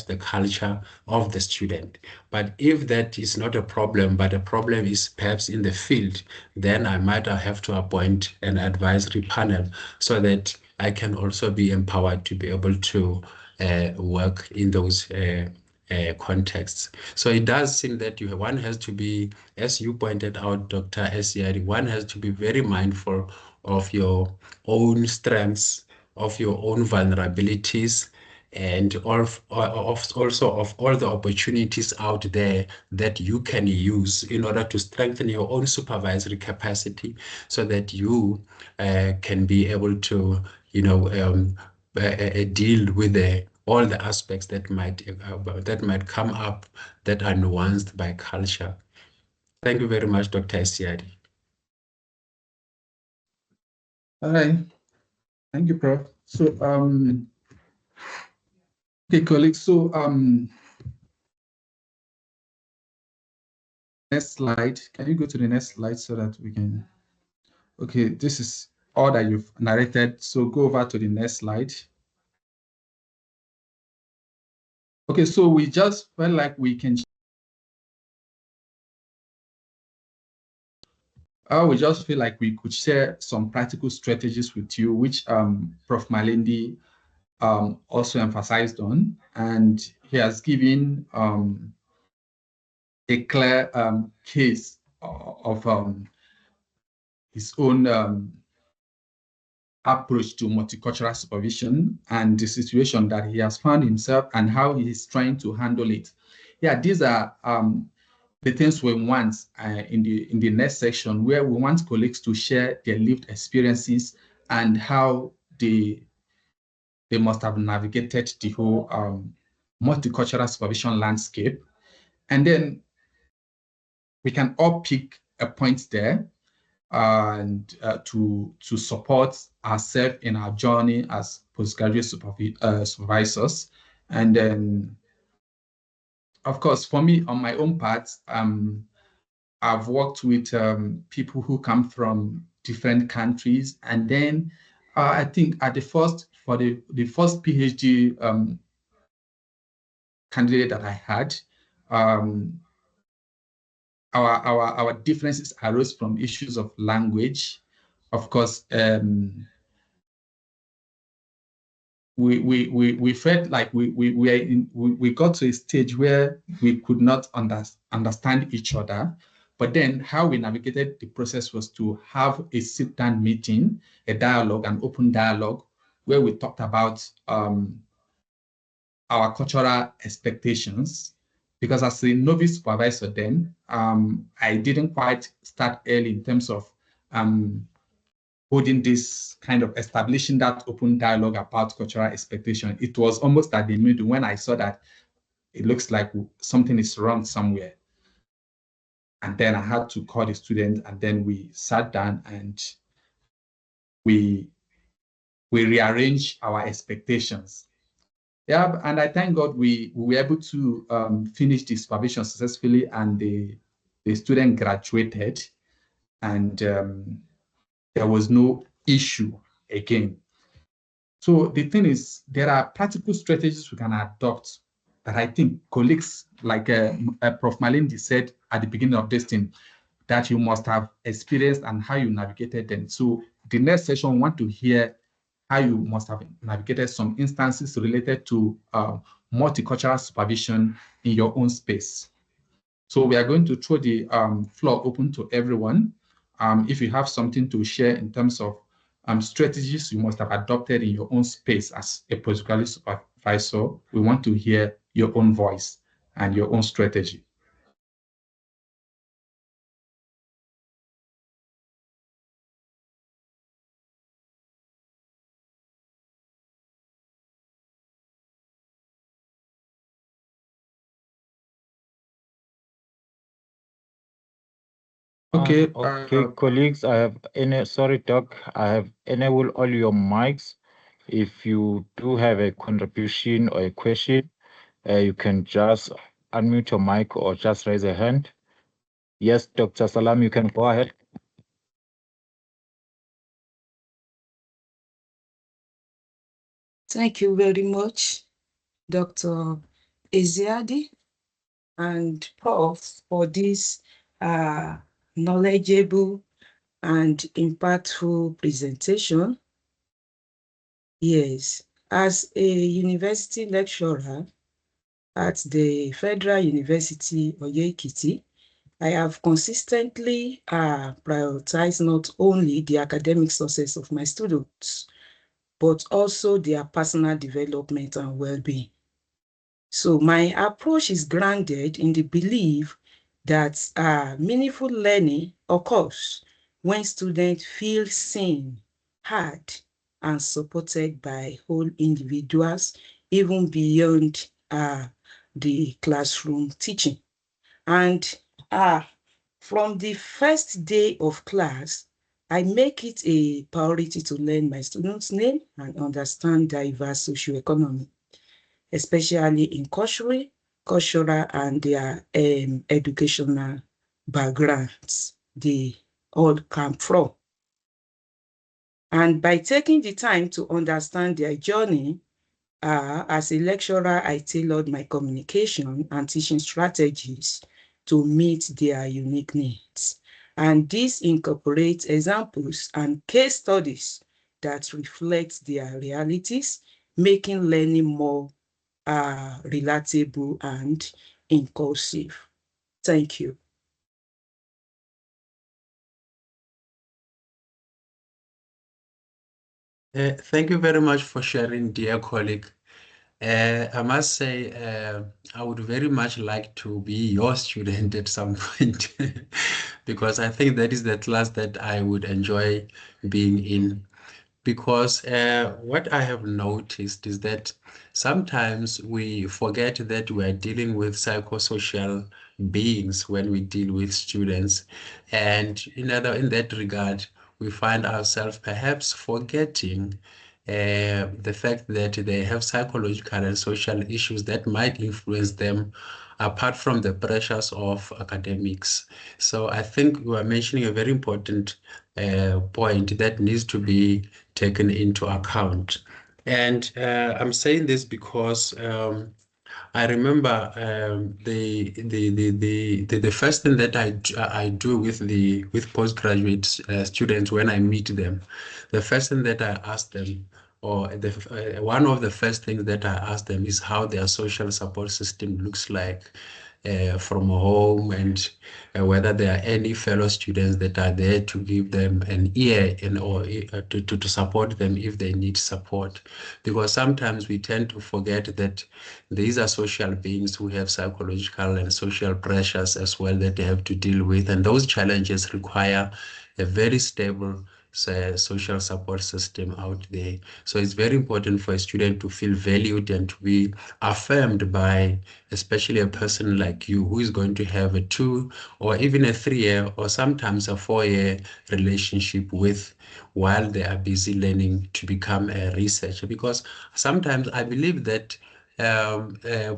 the culture of the student. But if that is not a problem, but a problem is perhaps in the field, then I might have to appoint an advisory panel so that I can also be empowered to be able to work in those contexts. So it does seem that one has to be, as you pointed out, Dr. Esiari, one has to be very mindful of your own strengths, of your own vulnerabilities, and also of all the opportunities out there that you can use in order to strengthen your own supervisory capacity, so that you can be able to, deal with all the aspects that might come up that are nuanced by culture. Thank you very much, Dr. Esiadi. All right. Thank you, Prof. So, okay, colleagues. So, next slide. Can you go to the next slide so that we can? Okay, this is all that you've narrated. So go over to the next slide. Okay, so we just felt like we can. We just feel like we could share some practical strategies with you, which Prof. Malindi also emphasized on, and he has given a clear case of his own approach to multicultural supervision and the situation that he has found himself and how he is trying to handle it. Yeah, these are the things we want in the next section, where we want colleagues to share their lived experiences and how they must have navigated the whole multicultural supervision landscape. And then we can all pick a point there and to support ourselves in our journey as postgraduate supervisors. And then, of course, for me, on my own part, I've worked with people who come from different countries. And then I think at the first PhD candidate that I had, our differences arose from issues of language. Of course, we felt like we got to a stage where we could not understand each other. But then how we navigated the process was to have a sit-down meeting, a dialogue, an open dialogue, where we talked about our cultural expectations. Because as a novice supervisor then, I didn't quite start early in terms of holding this kind of establishing that open dialogue about cultural expectation. It was almost at the middle when I saw that it looks like something is wrong somewhere. And then I had to call the student, and then we sat down and we rearranged our expectations. Yeah, and I thank God we were able to finish the supervision successfully, and the student graduated, and there was no issue again. So the thing is, there are practical strategies we can adopt But I think colleagues, like Prof. Malindi said at the beginning of this thing, that you must have experienced and how you navigated them. So the next session, we want to hear how you must have navigated some instances related to multicultural supervision in your own space. So we are going to throw the floor open to everyone. If you have something to share in terms of strategies you must have adopted in your own space as a postgraduate supervisor, we want to hear your own voice and your own strategy. Okay. Okay, colleagues, I have sorry, Doc, I have enabled all your mics. If you do have a contribution or a question, you can just unmute your mic or just raise a hand. Yes, Dr. Salam, you can go ahead. Thank you very much, Dr. Eziadi and Prof for this knowledgeable and impactful presentation. Yes, as a university lecturer at the Federal University of Ekiti, I have consistently prioritized not only the academic success of my students, but also their personal development and well-being. So my approach is grounded in the belief that meaningful learning occurs when students feel seen, heard, and supported by whole individuals, even beyond the classroom teaching. And from the first day of class, I make it a priority to learn my students' name and understand diverse socioeconomy, especially in cultural and their educational backgrounds they all come from. And by taking the time to understand their journey, as a lecturer, I tailored my communication and teaching strategies to meet their unique needs. And this incorporates examples and case studies that reflect their realities, making learning more relatable and inclusive. Thank you. Thank you very much for sharing, dear colleague. I must say, I would very much like to be your student at some point because I think that is the class that I would enjoy being in. Because what I have noticed is that sometimes we forget that we are dealing with psychosocial beings when we deal with students. And in that regard, we find ourselves perhaps forgetting the fact that they have psychological and social issues that might influence them apart from the pressures of academics. So I think you are mentioning a very important point that needs to be taken into account. And I'm saying this because I remember the first thing that I do with postgraduate students when I meet them, the first thing that I ask them, or one of the first things that I ask them is how their social support system looks like from home, and whether there are any fellow students that are there to give them an ear or to support them if they need support. Because sometimes we tend to forget that these are social beings who have psychological and social pressures as well that they have to deal with, and those challenges require a very stable social support system out there. So it's very important for a student to feel valued and to be affirmed by especially a person like you who is going to have a 2 or even a 3-year or sometimes a 4-year relationship with while they are busy learning to become a researcher. Because sometimes I believe that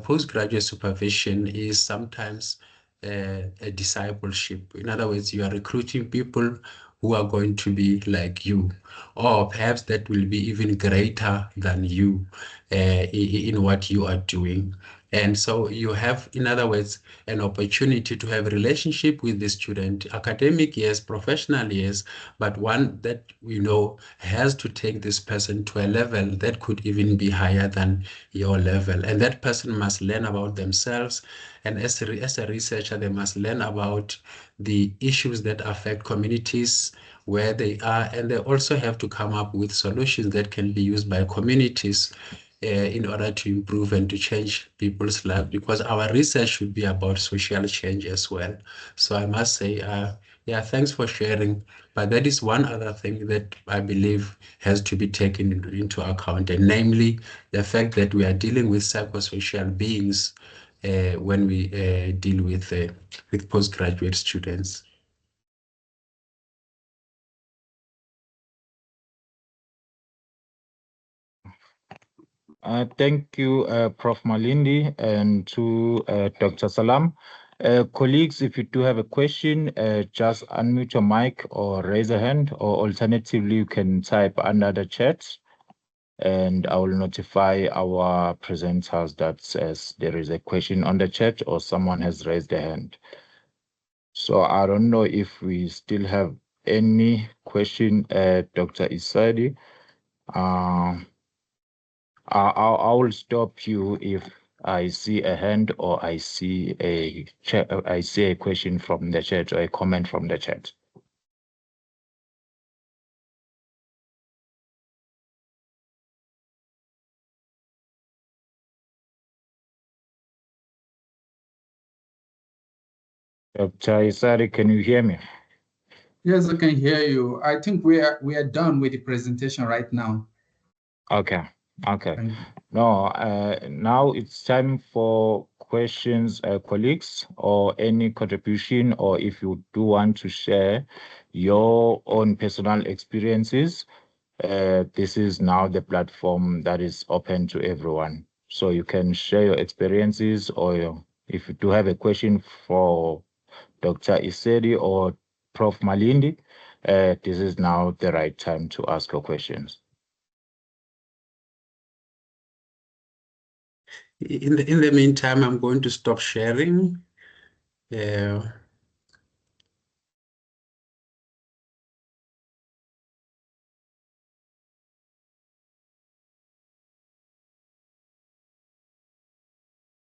postgraduate supervision is sometimes a discipleship. In other words, you are recruiting people who are going to be like you, or perhaps that will be even greater than you in what you are doing. And so you have, in other words, an opportunity to have a relationship with the student, academic, yes, professional, yes, but one that has to take this person to a level that could even be higher than your level. And that person must learn about themselves. And as a researcher, they must learn about the issues that affect communities where they are, and they also have to come up with solutions that can be used by communities in order to improve and to change people's lives, because our research should be about social change as well. So I must say, yeah, thanks for sharing. But that is one other thing that I believe has to be taken into account, and namely the fact that we are dealing with psychosocial beings when we deal with postgraduate students. Thank you, Prof. Malindi, and to Dr. Salam. Colleagues, if you do have a question, just unmute your mic or raise a hand, or alternatively, you can type under the chat, and I will notify our presenters that says there is a question on the chat or someone has raised a hand. So I don't know if we still have any question, Dr. Isadi. I will stop you if I see a hand or I see a question from the chat or a comment from the chat. Dr. Isari, can you hear me? Yes, I can hear you. I think we are done with the presentation right now. Okay. No, now it's time for questions, colleagues, or any contribution, or if you do want to share your own personal experiences, this is now the platform that is open to everyone. So you can share your experiences, or if you do have a question for Dr. Isedi or Prof. Malindi, this is now the right time to ask your questions. In the meantime, I'm going to stop sharing.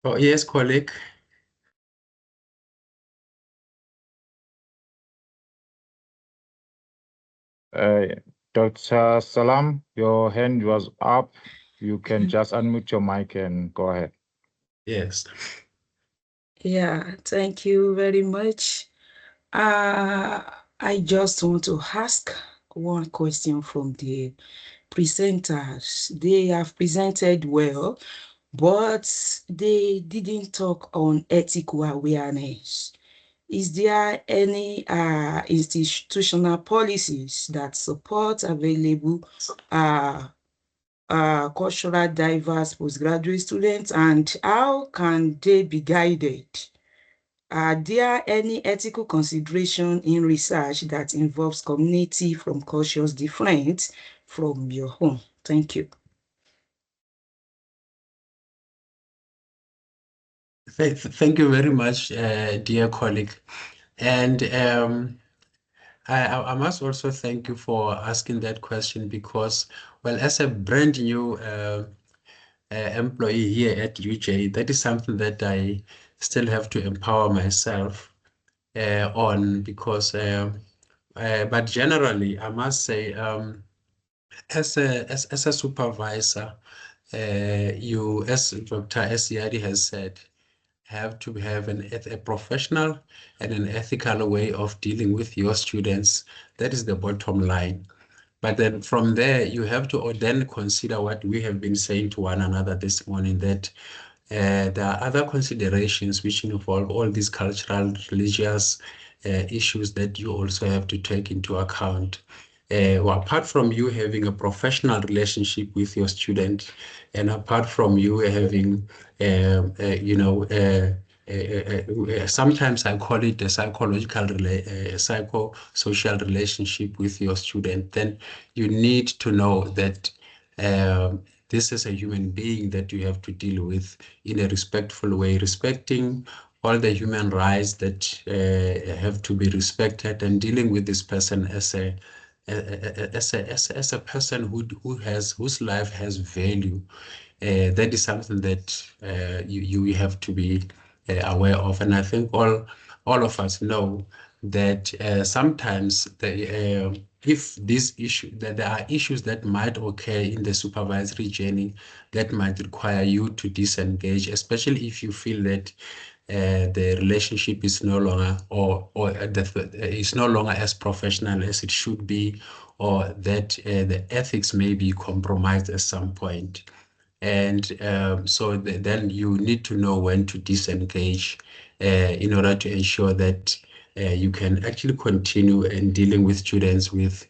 Oh, yes, colleague. Dr. Salam, your hand was up. You can just unmute your mic and go ahead. Yes. Yeah, thank you very much. I just want to ask one question from the presenters. They have presented well, but they didn't talk on ethical awareness. Is there any institutional policies that support available cultural diverse postgraduate students, and how can they be guided? Are there any ethical consideration in research that involves community from cultures different from your own? Thank you. Thank you very much, dear colleague. And I must also thank you for asking that question, because, well, as a brand new employee here at UJ, that is something that I still have to empower myself on, because, but generally, I must say, as a supervisor, you, as Dr. Esiadi has said, have to have a professional and an ethical way of dealing with your students. That is the bottom line. But then from there, you have to then consider what we have been saying to one another this morning, that there are other considerations which involve all these cultural, religious issues that you also have to take into account. Well, apart from you having a professional relationship with your student, and apart from you having, sometimes I call it a psychosocial relationship with your student, then you need to know that this is a human being that you have to deal with in a respectful way, respecting all the human rights that have to be respected, and dealing with this person as a person whose life has value. That is something that you have to be aware of. And I think all of us know that sometimes if this issue, that there are issues that might occur in the supervisory journey that might require you to disengage, especially if you feel that the relationship is no longer is no longer as professional as it should be, or that the ethics may be compromised at some point. And so then you need to know when to disengage in order to ensure that you can actually continue in dealing with students with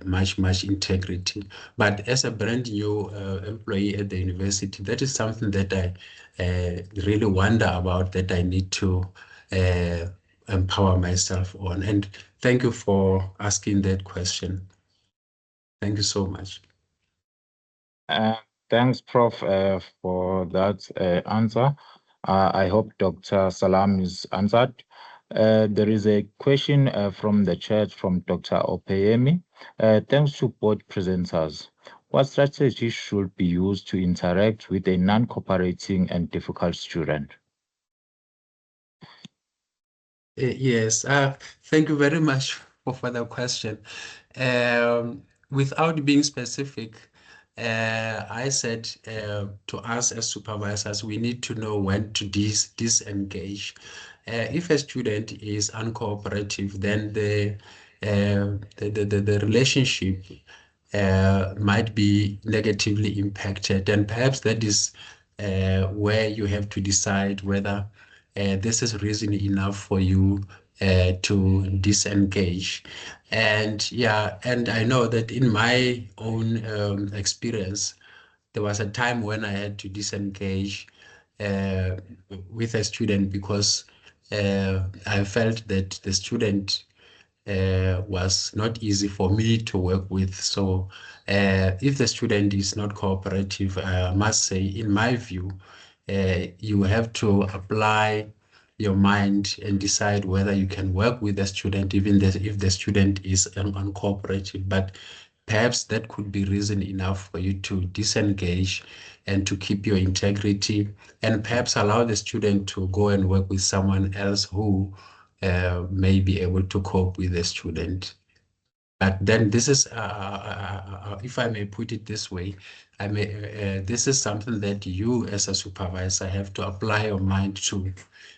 much integrity. But as a brand new employee at the university, that is something that I really wonder about, that I need to empower myself on. And thank you for asking that question. Thank you so much. Thanks, Prof, for that answer. I hope Dr. Salam is answered. There is a question from the chat from Dr. Opeyemi. Thanks to both presenters. What strategies should be used to interact with a non-cooperating and difficult student? Yes, thank you very much for the question. Without being specific, I said to us as supervisors, we need to know when to disengage. If a student is uncooperative, then the relationship might be negatively impacted, and perhaps that is where you have to decide whether this is reason enough for you to disengage. And yeah, and I know that in my own experience, there was a time when I had to disengage with a student because I felt that the student was not easy for me to work with. So if the student is not cooperative, I must say, in my view, you have to apply your mind and decide whether you can work with the student, even if the student is uncooperative. But perhaps that could be reason enough for you to disengage and to keep your integrity, and perhaps allow the student to go and work with someone else who may be able to cope with the student. But then this is, if I may put it this way, this is something that you as a supervisor have to apply your mind to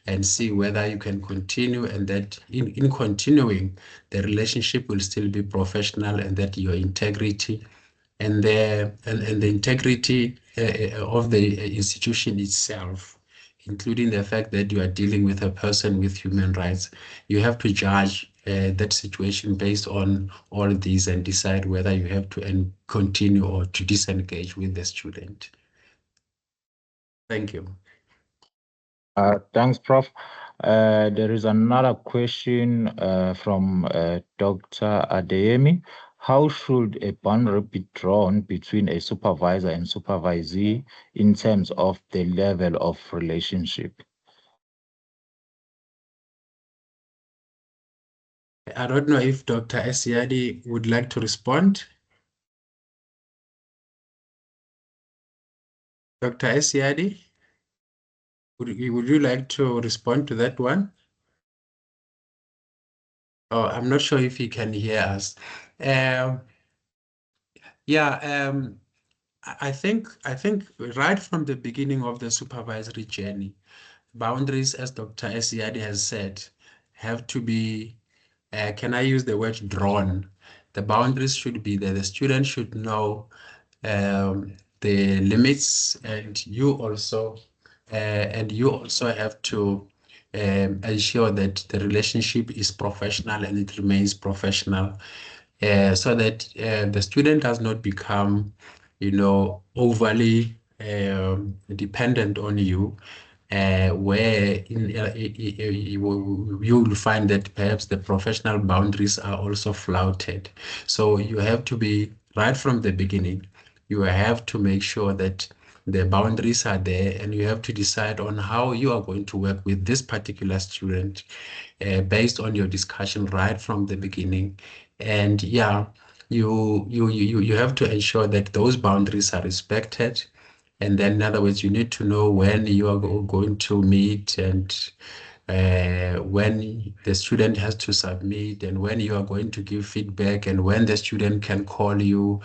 and see whether you can continue, and that in continuing, the relationship will still be professional, and that your integrity and the integrity of the institution itself, including the fact that you are dealing with a person with human rights, you have to judge that situation based on all these and decide whether you have to continue or to disengage with the student. Thank you. Thanks, Prof. There is another question from Dr. Adeyemi. How should a boundary be drawn between a supervisor and supervisee in terms of the level of relationship? I don't know if Dr. Esiadi would like to respond. Dr. Esiadi, would you like to respond to that one? Oh, I'm not sure if he can hear us. I think right from the beginning of the supervisory journey, boundaries, as Dr. Esiadi has said, have to be, can I use the word drawn? The boundaries should be there. The student should know the limits, and you also have to ensure that the relationship is professional and it remains professional, so that the student does not become, overly dependent on you, where you will find that perhaps the professional boundaries are also flouted. So you have to be, right from the beginning, you have to make sure that the boundaries are there, and you have to decide on how you are going to work with this particular student based on your discussion right from the beginning. And yeah, you have to ensure that those boundaries are respected. And then, in other words, you need to know when you are going to meet, and when the student has to submit, and when you are going to give feedback, and when the student can call you.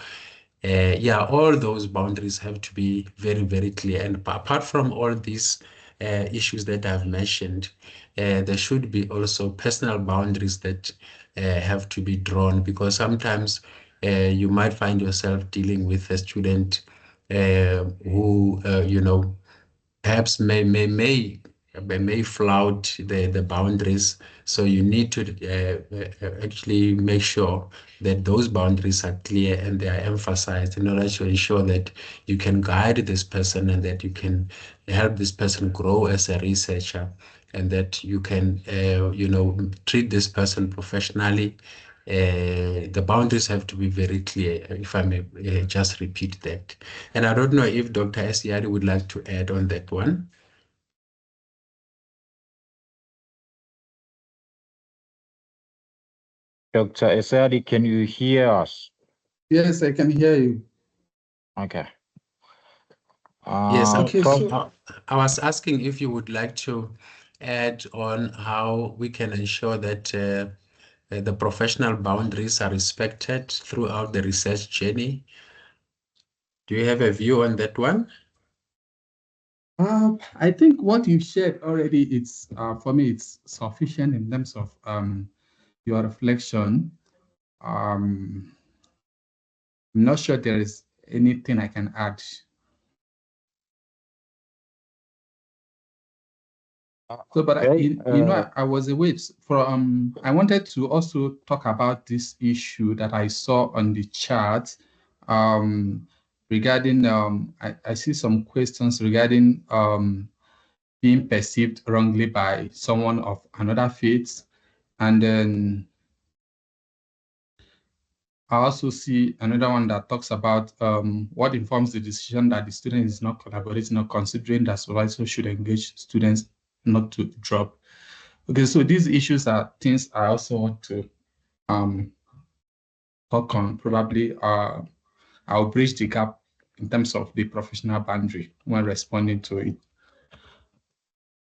Yeah, all those boundaries have to be very, very clear. And apart from all these issues that I've mentioned, there should be also personal boundaries that have to be drawn, because sometimes you might find yourself dealing with a student who, perhaps may flout the boundaries. So you need to actually make sure that those boundaries are clear and they are emphasized, in order to ensure that you can guide this person, and that you can help this person grow as a researcher, and that you can treat this person professionally. The boundaries have to be very clear, if I may just repeat that. And I don't know if Dr. Esiari would like to add on that one. Dr. Esadi, can you hear us? Yes, I can hear you. Okay. Yes, Okay, so I was asking if you would like to add on how we can ensure that the professional boundaries are respected throughout the research journey. Do you have a view on that one? I think what you shared already, it's for me, it's sufficient in terms of your reflection. I'm not sure there is anything I can add. So, but Okay, I was away from. I wanted to also talk about this issue that I saw on the chart regarding. I see some questions regarding being perceived wrongly by someone of another faith, and then I also see another one that talks about what informs the decision that the student is not collaborating or considering that supervisor should engage students not to drop. Okay, so these issues are things I also want to talk on. Probably I'll bridge the gap in terms of the professional boundary when responding to it.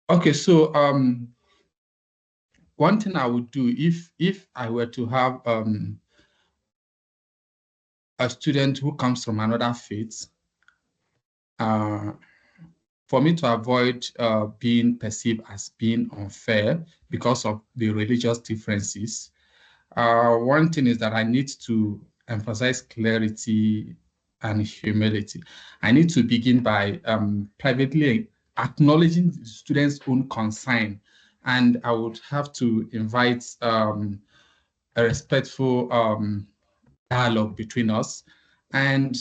Okay, so one thing I would do if I were to have a student who comes from another faith, for me to avoid being perceived as being unfair because of the religious differences, one thing is that I need to emphasize clarity and humility. I need to begin by privately acknowledging the student's own concern, and I would have to invite a respectful dialogue between us. And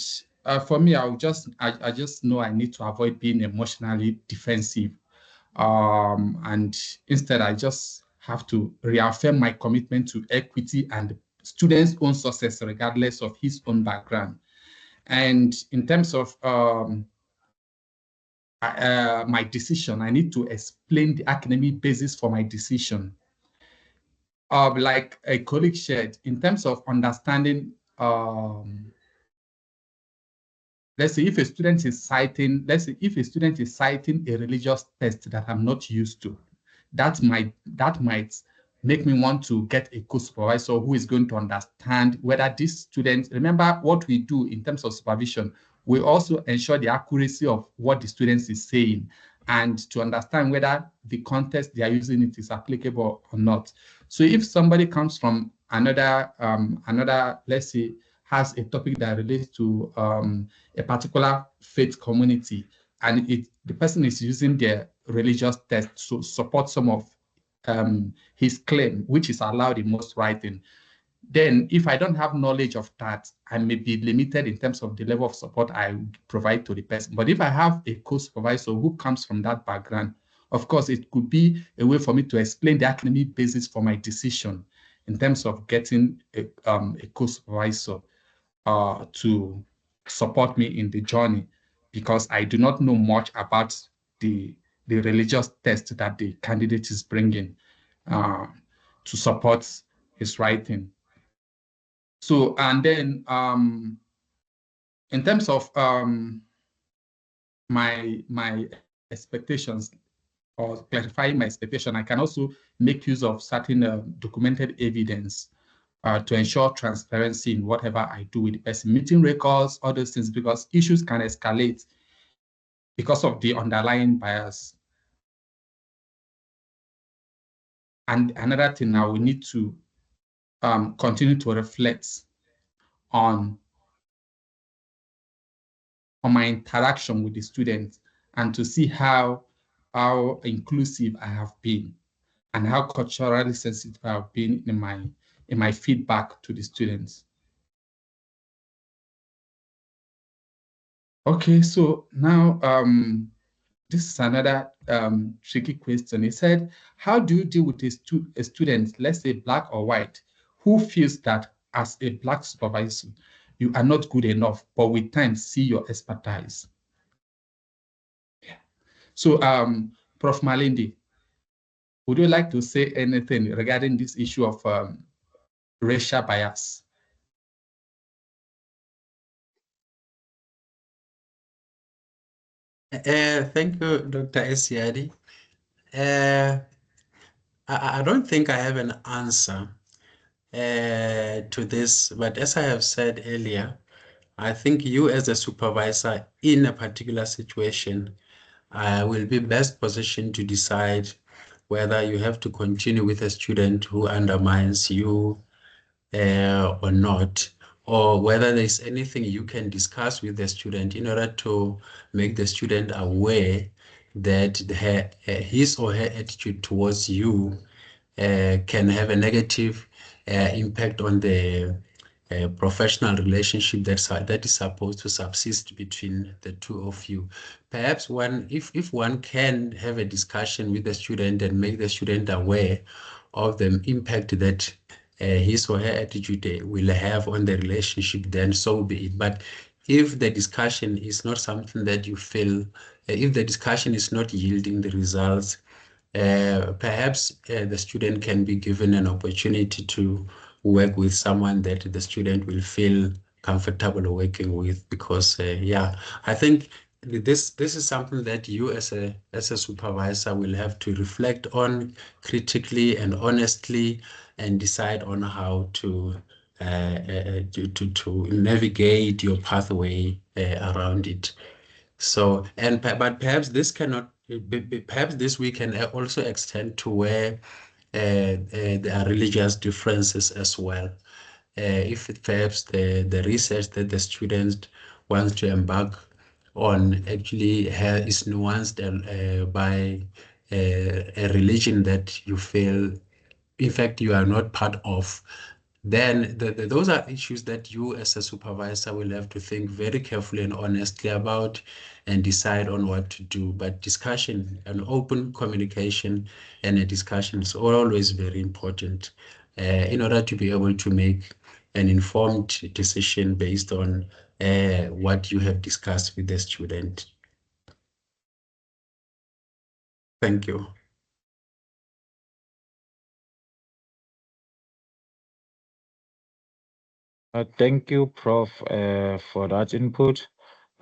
for me, I just know I need to avoid being emotionally defensive. And instead, I just have to reaffirm my commitment to equity and students' own success, regardless of his own background. And in terms of my decision, I need to explain the academic basis for my decision. Like a colleague shared, in terms of understanding let's say if a student is citing, a religious text that I'm not used to, that might make me want to get a co-supervisor who is going to understand whether this student, remember what we do in terms of supervision, we also ensure the accuracy of what the student is saying and to understand whether the context they are using it is applicable or not. So if somebody comes from another, let's say, has a topic that relates to a particular faith community, and the person is using their religious text to support some of his claim, which is allowed in most writing, then if I don't have knowledge of that, I may be limited in terms of the level of support I provide to the person. But if I have a co-supervisor who comes from that background, of course, it could be a way for me to explain the academic basis for my decision in terms of getting a co-supervisor to support me in the journey, because I do not know much about the religious text that the candidate is bringing to support his writing. So, and then in terms of my expectations, or clarifying my expectation, I can also make use of certain documented evidence to ensure transparency in whatever I do with the person, meeting records, all those things, because issues can escalate because of the underlying bias. And another thing now, we need to continue to reflect on my interaction with the students, and to see how inclusive I have been, and how culturally sensitive I have been in my feedback to the students. Okay, so now this is another tricky question. He said, how do you deal with a student, let's say black or white, who feels that as a black supervisor, you are not good enough, but with time see your expertise? Yeah. So Prof. Malindi, would you like to say anything regarding this issue of racial bias? Thank you, Dr. Esiadi. I don't think I have an answer to this, but as I have said earlier, I think you as a supervisor in a particular situation will be best positioned to decide whether you have to continue with a student who undermines you or not, or whether there's anything you can discuss with the student in order to make the student aware that his or her attitude towards you can have a negative impact on the professional relationship that is supposed to subsist between the two of you. Perhaps if one can have a discussion with the student and make the student aware of the impact that his or her attitude will have on the relationship, then so be it. But if the discussion is not something that you feel, if the discussion is not yielding the results, perhaps the student can be given an opportunity to work with someone that the student will feel comfortable working with, because yeah, I think this is something that you as a supervisor will have to reflect on critically and honestly, and decide on how to navigate your pathway around it. So, but perhaps this cannot, perhaps this we can also extend to where there are religious differences as well. If perhaps the research that the student wants to embark on actually is nuanced by a religion that you feel, in fact, you are not part of, then those are issues that you as a supervisor will have to think very carefully and honestly about, and decide on what to do. But discussion and open communication and a discussion is always very important in order to be able to make an informed decision based on what you have discussed with the student. Thank you. Thank you, Prof, for that input.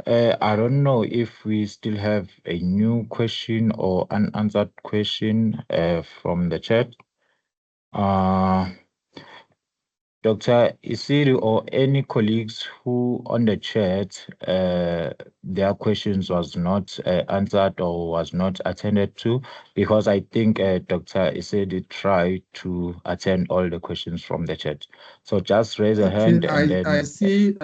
I don't know if we still have a new question or unanswered question from the chat. Dr. Isiri or any colleagues who on the chat, their questions was not answered or was not attended to, because I think Dr. Isiri tried to attend all the questions from the chat. So just raise a hand and then... I see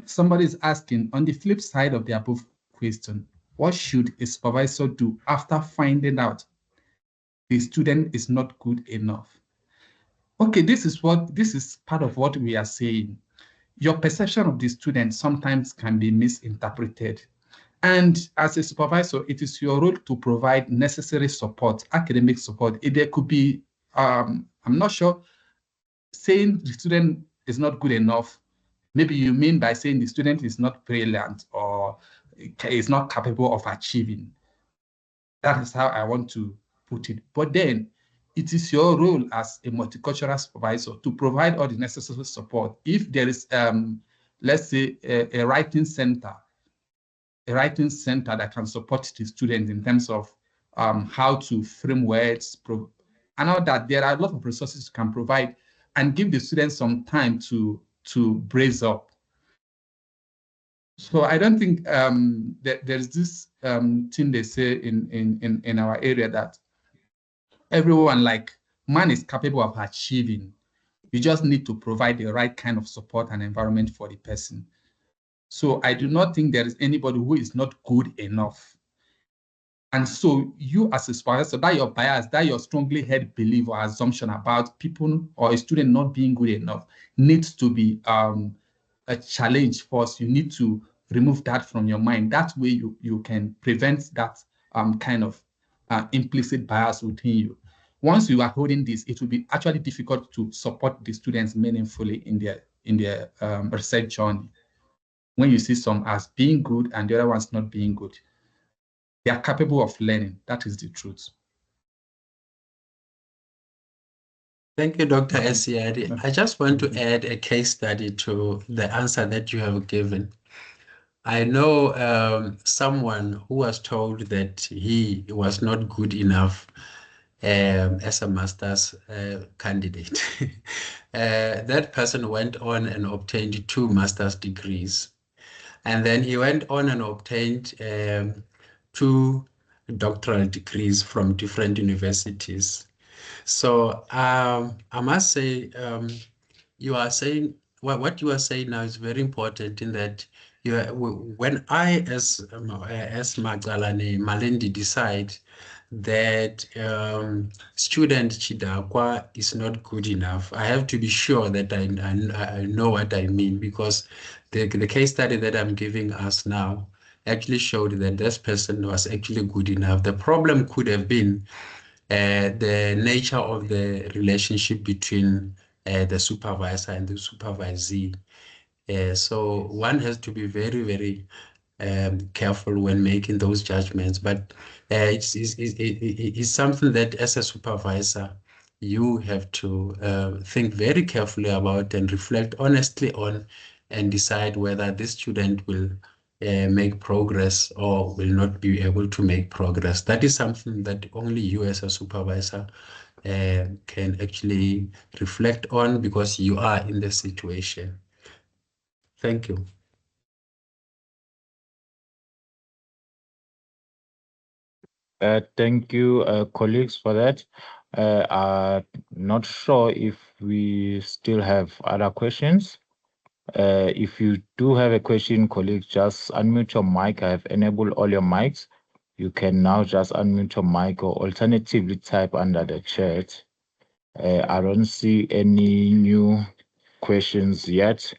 somebody is asking, on the flip side of the above question, what should a supervisor do after finding out the student is not good enough? Okay, this is part of what we are saying. Your perception of the student sometimes can be misinterpreted. And as a supervisor, it is your role to provide necessary support, academic support. There could be, I'm not sure, saying the student is not good enough Maybe you mean by saying the student is not brilliant or is not capable of achieving. That is how I want to put it. But then it is your role as a multicultural supervisor to provide all the necessary support. If there is, let's say, a writing center that can support the students in terms of how to frame words, and all that, there are a lot of resources you can provide and give the students some time to brace up. So I don't think there's this thing they say in our area that everyone, like, man is capable of achieving. You just need to provide the right kind of support and environment for the person. So I do not think there is anybody who is not good enough. And so you as a supervisor, that your bias, that your strongly held belief or assumption about people or a student not being good enough needs to be a challenge for us. You need to remove that from your mind. That way you can prevent that kind of implicit bias within you. Once you are holding this, it will be actually difficult to support the students meaningfully in their research journey. When you see some as being good and the other ones not being good, they are capable of learning. That is the truth. Thank you, Dr. Esiadi. I just want to add a case study to the answer that you have given. I know someone who was told that he was not good enough as a master's candidate. That person went on and obtained 2 master's degrees. And then he went on and obtained 2 doctoral degrees from different universities. So I must say, you are saying, what you are saying now is very important in that when I, as Magdalene Malendi, decide that student Chidakwa is not good enough, I have to be sure that I know what I mean, because the case study that I'm giving us now actually showed that this person was actually good enough. The problem could have been the nature of the relationship between the supervisor and the supervisee. So one has to be very, very careful when making those judgments. But it's something that as a supervisor, you have to think very carefully about and reflect honestly on and decide whether this student will make progress or will not be able to make progress. That is something that only you as a supervisor can actually reflect on, because you are in the situation. Thank you. Thank you, colleagues, for that. I'm not sure if we still have other questions. If you do have a question, colleagues, just unmute your mic. I have enabled all your mics. You can now just unmute your mic or alternatively type under the chat. I don't see any new questions yet.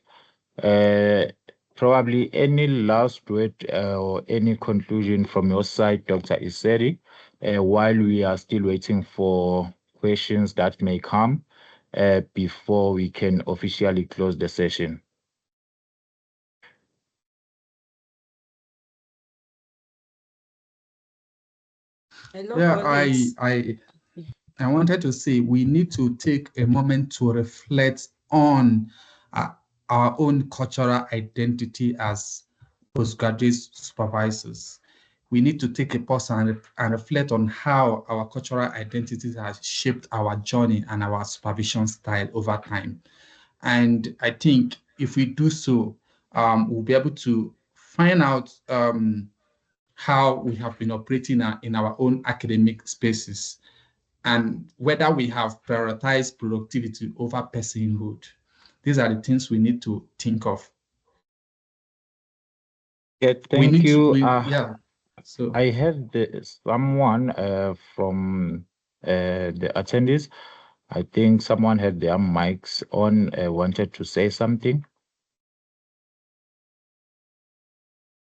Probably any last word or any conclusion from your side, Dr. Iseri, while we are still waiting for questions that may come before we can officially close the session. Hello, Yeah, colleagues. I wanted to say we need to take a moment to reflect on our own cultural identity as postgraduate supervisors. We need to take a pause and reflect on how our cultural identities has shaped our journey and our supervision style over time. And I think if we do so, we'll be able to find out how we have been operating in our own academic spaces, and whether we have prioritized productivity over personhood. These are the things we need to think of. Yeah, thank you. So I have someone from the attendees. I think someone had their mics on, wanted to say something.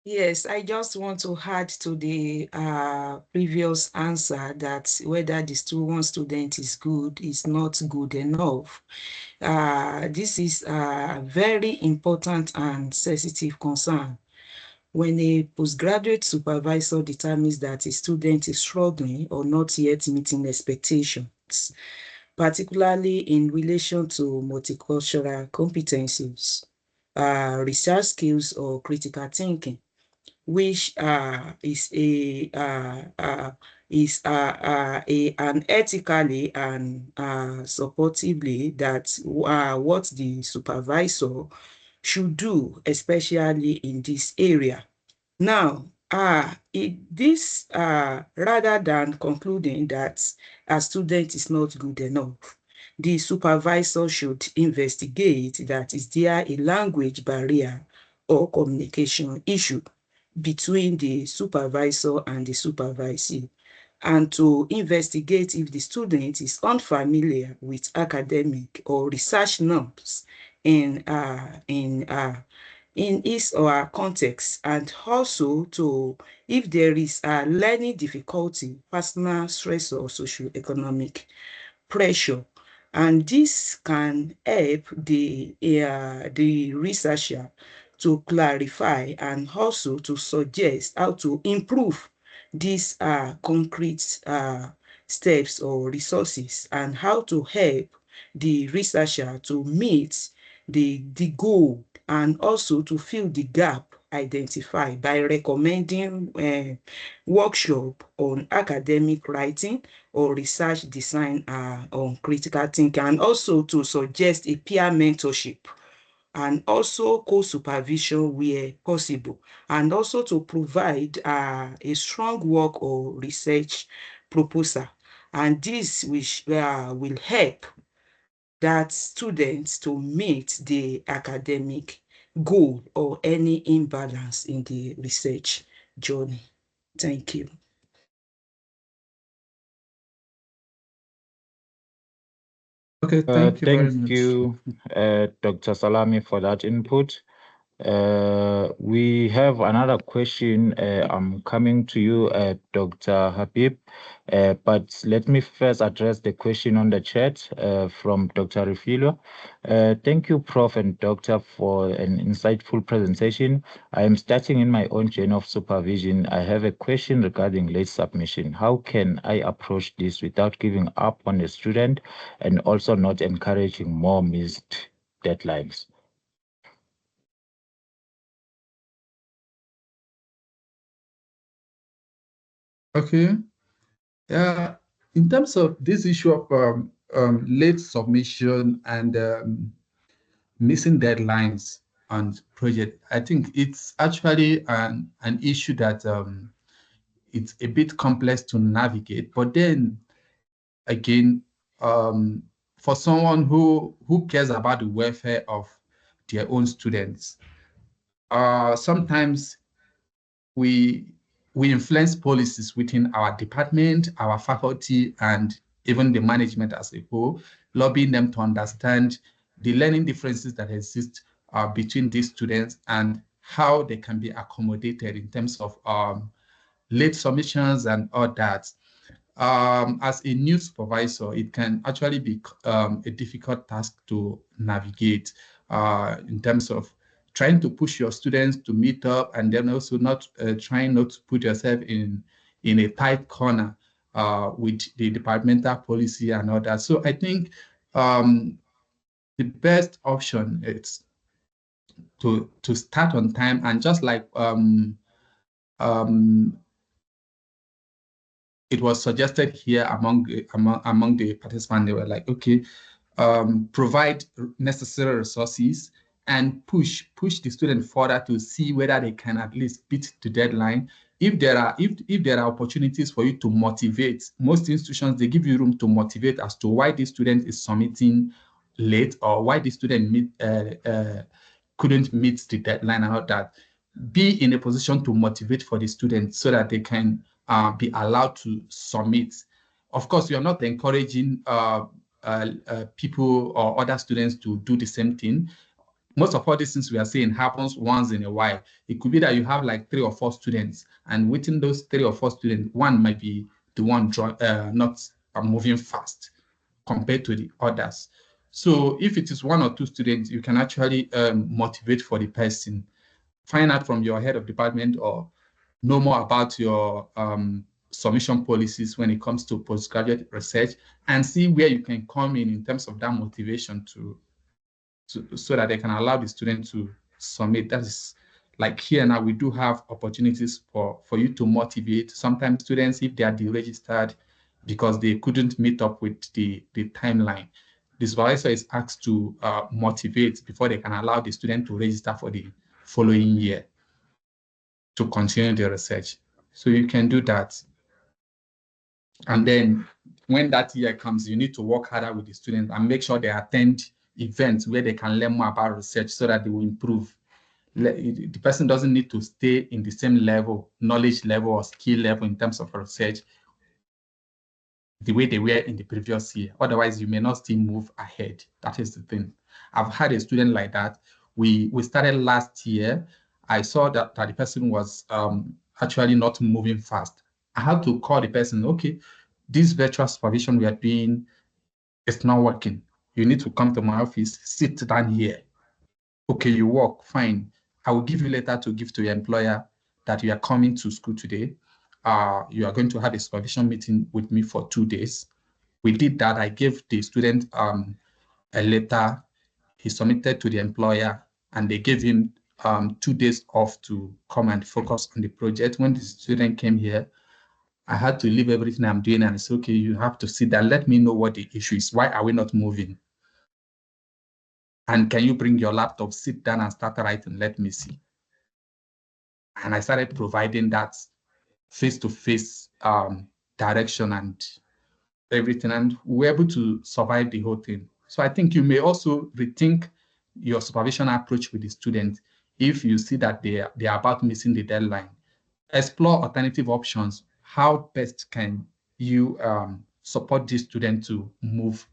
Yes, I just want to add to the previous answer that whether the one student is good is not good enough. This is a very important and sensitive concern. When a postgraduate supervisor determines that a student is struggling or not yet meeting expectations, particularly in relation to multicultural competencies, research skills, or critical thinking, which is an ethically and supportively that what the supervisor should do, especially in this area. Now, this rather than concluding that a student is not good enough, the supervisor should investigate that is there a language barrier or communication issue between the supervisor and the supervisee, and to investigate if the student is unfamiliar with academic or research norms in his or her context, and also to if there is a learning difficulty, personal stress, or socioeconomic pressure. And this can help the researcher to clarify and also to suggest how to improve these concrete steps or resources, and how to help the researcher to meet the goal, and also to fill the gap identified by recommending workshop on academic writing or research design on critical thinking, and also to suggest a peer mentorship, and also co-supervision where possible, and also to provide a strong work or research proposal. And this will help that students to meet the academic goal or any imbalance in the research journey. Thank you. Okay, thank you very Thank much. you, Dr. Salami, for that input. We have another question. I'm coming to you, Dr. Habib, but let me first address the question on the chat from Dr. Refilo. Thank you, Prof. and Doctor, for an insightful presentation. I am starting in my own journey of supervision. I have a question regarding late submission. How can I approach this without giving up on the student and also not encouraging more missed deadlines? Okay. Yeah. In terms of this issue of late submission and missing deadlines on project, I think it's actually an issue that it's a bit complex to navigate. But then again, for someone who cares about the welfare of their own students, sometimes we influence policies within our department, our faculty, and even the management as a whole, lobbying them to understand the learning differences that exist between these students and how they can be accommodated in terms of late submissions and all that. As a new supervisor, it can actually be a difficult task to navigate in terms of trying to push your students to meet up, and then also not trying not to put yourself in a tight corner with the departmental policy and all that. So I think the best option is to start on time, and just like um, it was suggested here among the participants, they were like, okay, provide necessary resources and push the student further to see whether they can at least beat the deadline. If there are opportunities for you to motivate, most institutions, they give you room to motivate as to why the student is submitting late, or why the student couldn't meet the deadline and all that. Be in a position to motivate for the students so that they can be allowed to submit. Of course, you are not encouraging people or other students to do the same thing. most of all these things we are saying happens once in a while. It could be that you have like 3 or 4 students, and within those 3 or 4 students, one might be the one not moving fast compared to the others. So if it is 1 or 2 students, you can actually motivate for the person, find out from your head of department or know more about your submission policies when it comes to postgraduate research, and see where you can come in terms of that motivation to so that they can allow the student to submit. That is like here now, we do have opportunities for you to motivate. Sometimes students, if they are deregistered because they couldn't meet up with the timeline, the supervisor is asked to motivate before they can allow the student to register for the following year to continue the research. So you can do that. And then when that year comes, you need to work harder with the students and make sure they attend events where they can learn more about research so that they will improve. The person doesn't need to stay in the same level, knowledge level or skill level in terms of research the way they were in the previous year. Otherwise, you may not still move ahead. That is the thing. I've had a student like that. We started last year. I saw that the person was actually not moving fast. I had to call the person, okay, this virtual supervision we are doing is not working. You need to come to my office, sit down here. Okay, you work, fine. I will give you a letter to give to your employer that you are coming to school today. You are going to have a supervision meeting with me for 2 days. We did that. I gave the student a letter. He submitted to the employer, and they gave him 2 days off to come and focus on the project. When the student came here, I had to leave everything I'm doing and say, okay, you have to sit down. Let me know what the issue is. Why are we not moving? And can you bring your laptop, sit down and start writing? Let me see. And I started providing that face-to-face direction and everything, and we were able to survive the whole thing. So I think you may also rethink your supervision approach with the student if you see that they are about missing the deadline. Explore alternative options. How best can you support this student to move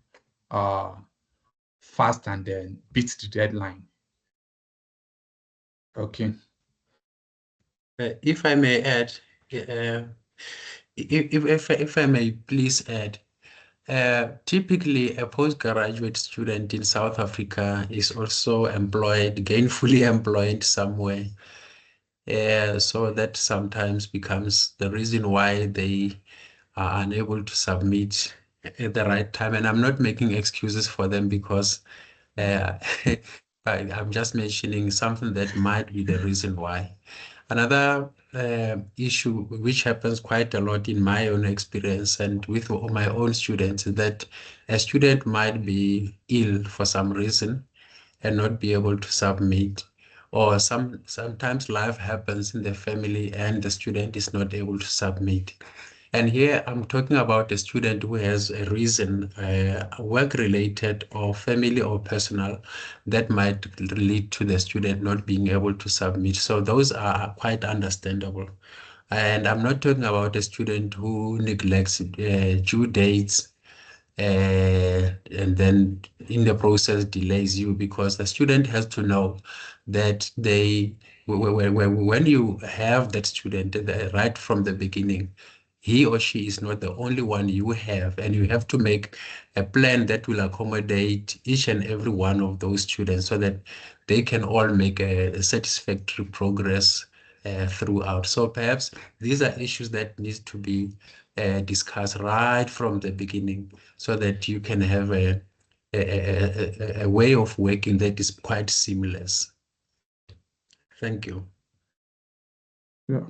fast and then beat the deadline? Okay. If I may add, if I may please add, typically a postgraduate student in South Africa is also employed, gainfully employed somewhere. So that sometimes becomes the reason why they are unable to submit at the right time. And I'm not making excuses for them because I'm just mentioning something that might be the reason why. Another issue which happens quite a lot in my own experience and with my own students is that a student might be ill for some reason and not be able to submit, or sometimes life happens in the family and the student is not able to submit. And here I'm talking about a student who has a reason, work-related or family or personal, that might lead to the student not being able to submit. So those are quite understandable. And I'm not talking about a student who neglects due dates and then in the process delays you, because the student has to know that when you have that student right from the beginning, he or she is not the only one you have, and you have to make a plan that will accommodate each and every one of those students so that they can all make a satisfactory progress throughout. So perhaps these are issues that need to be discussed right from the beginning so that you can have a way of working that is quite seamless. Thank you. Yeah.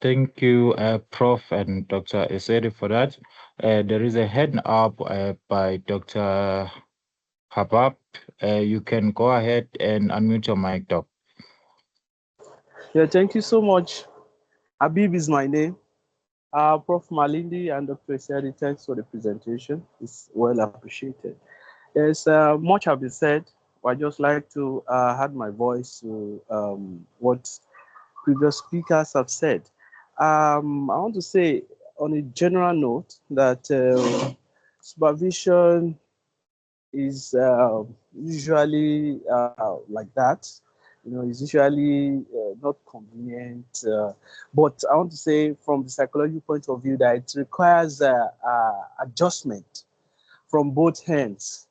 Thank you, Prof. and Dr. Esedi for that. There is a hand up by Dr. Habab. You can go ahead and unmute your mic, Doc. Yeah, thank you so much. Habib is my name. Prof. Malindi and Dr. Esedi, thanks for the presentation. It's well appreciated. There's much have been said. I just like to add my voice to what previous speakers have said. I want to say on a general note that supervision is usually like that. It's usually not convenient. But I want to say, from the psychological point of view, that it requires adjustment from both hands.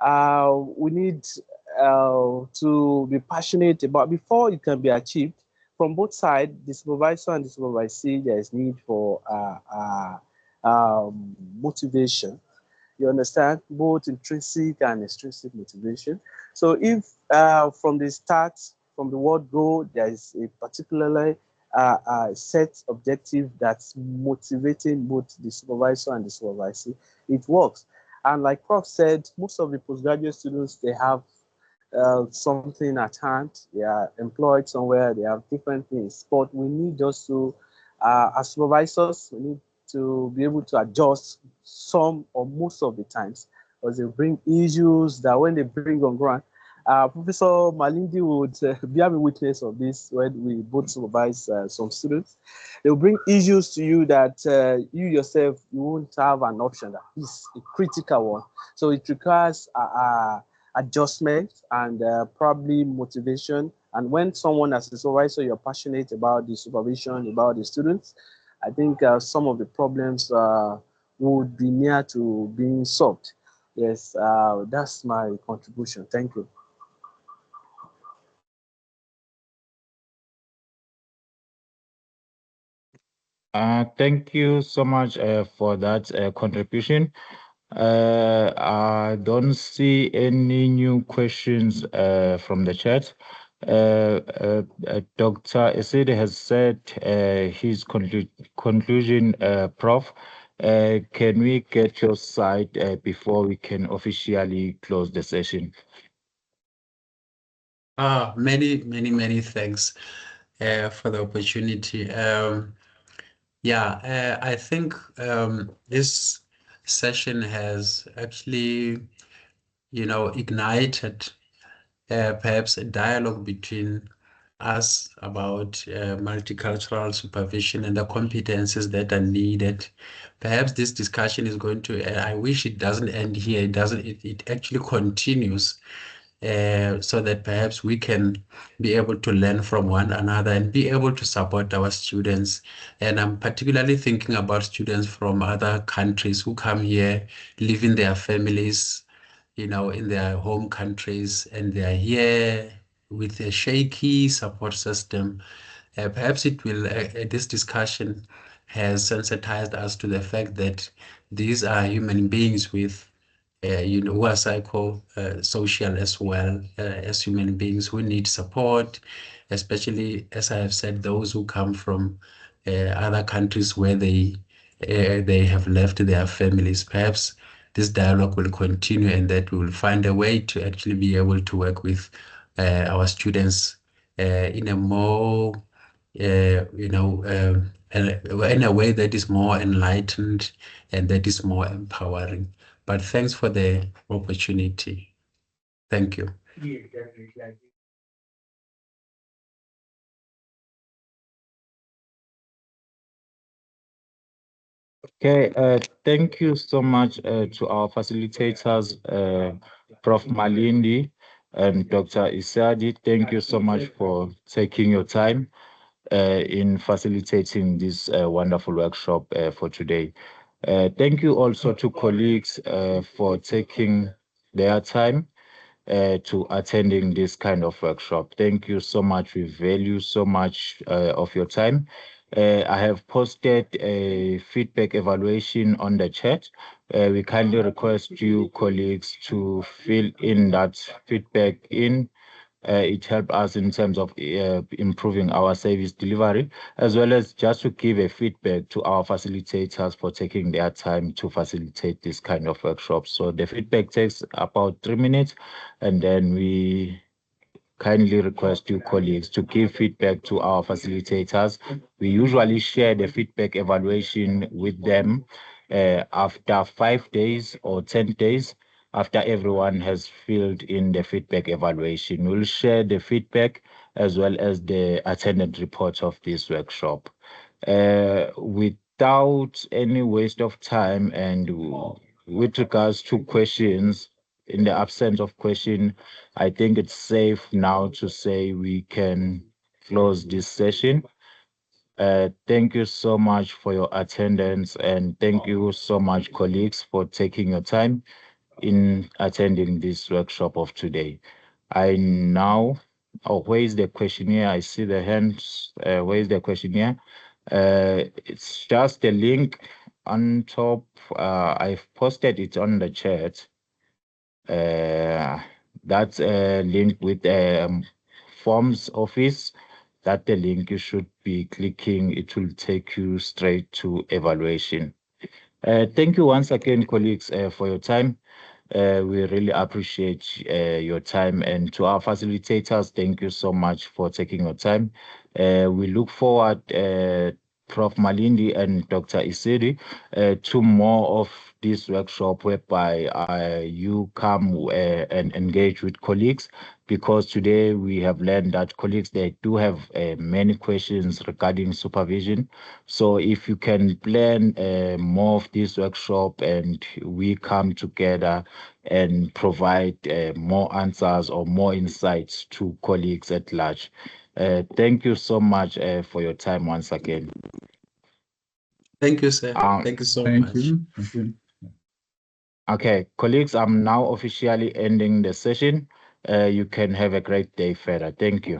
We need to be passionate about, before it can be achieved from both sides, the supervisor and the supervisee. There is need for motivation. You understand, both intrinsic and extrinsic motivation. So if from the start, from the word go, there is a particularly set objective that's motivating both the supervisor and the supervisee, it works. And like Prof said, most of the postgraduate students, they have something at hand. They are employed somewhere. They have different things. But we need just to, as supervisors, we need to be able to adjust some or most of the times, because they bring issues that when they bring on ground, Professor Malindi would be a witness of this when we both supervise some students. They'll bring issues to you that you yourself, you won't have an option. That is a critical one. So it requires adjustment and probably motivation. And when someone as a supervisor, you're passionate about the supervision, about the students, I think some of the problems would be near to being solved. Yes, that's my contribution. Thank you. Thank you so much for that contribution. I don't see any new questions from the chat. Dr. Esid has said his conclusion, Prof. Can we get your side before we can officially close the session? Many thanks for the opportunity. I think this session has actually, ignited perhaps a dialogue between us about multicultural supervision and the competencies that are needed. Perhaps this discussion is going to, I wish it doesn't end here. It actually continues. So that perhaps we can be able to learn from one another and be able to support our students. And I'm particularly thinking about students from other countries who come here, leaving their families, in their home countries, and they are here with a shaky support system. Perhaps this discussion has sensitized us to the fact that these are human beings with who are social as well, as human beings who need support, especially, as I have said, those who come from other countries where they have left their families. Perhaps this dialogue will continue, and that we will find a way to actually be able to work with our students in a more, in a way that is more enlightened and that is more empowering. But thanks for the opportunity. Thank you. Okay, thank you so much to our facilitators, Prof. Malindi and Dr. Isadi. Thank you so much for taking your time in facilitating this wonderful workshop for today. Thank you also to colleagues for taking their time to attending this kind of workshop. Thank you so much. We value so much of your time. I have posted a feedback evaluation on the chat. We kindly request you colleagues to fill in that feedback in. It helps us in terms of improving our service delivery, as well as just to give a feedback to our facilitators for taking their time to facilitate this kind of workshop. So the feedback takes about 3 minutes, and then we kindly request you colleagues to give feedback to our facilitators. We usually share the feedback evaluation with them after 5 days or 10 days. After everyone has filled in the feedback evaluation, we'll share the feedback as well as the attendance report of this workshop. Without any waste of time and with regards to questions, in the absence of question, I think it's safe now to say we can close this session. Thank you so much for your attendance, and thank you so much, colleagues, for taking your time in attending this workshop of today. I now, where is the questionnaire? I see the hands. Where is the questionnaire? It's just a link on top. I've posted it on the chat. That's a link with forms office. That's the link you should be clicking. It will take you straight to evaluation. Thank you once again, colleagues, for your time. We really appreciate your time, and to our facilitators, thank you so much for taking your time. We look forward, Prof. Malindi and Dr. Isiri, to more of this workshop whereby you come and engage with colleagues, because today we have learned that colleagues, they do have many questions regarding supervision. So if you can plan more of this workshop and we come together and provide more answers or more insights to colleagues at large. Thank you so much for your time once again. Thank you, sir. Thank you so much. Thank you. Okay, colleagues, I'm now officially ending the session. You can have a great day further. Thank you.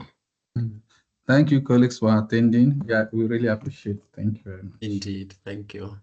Thank you, colleagues, for attending. Yeah, we really appreciate it. Thank you very much. Indeed. Thank you.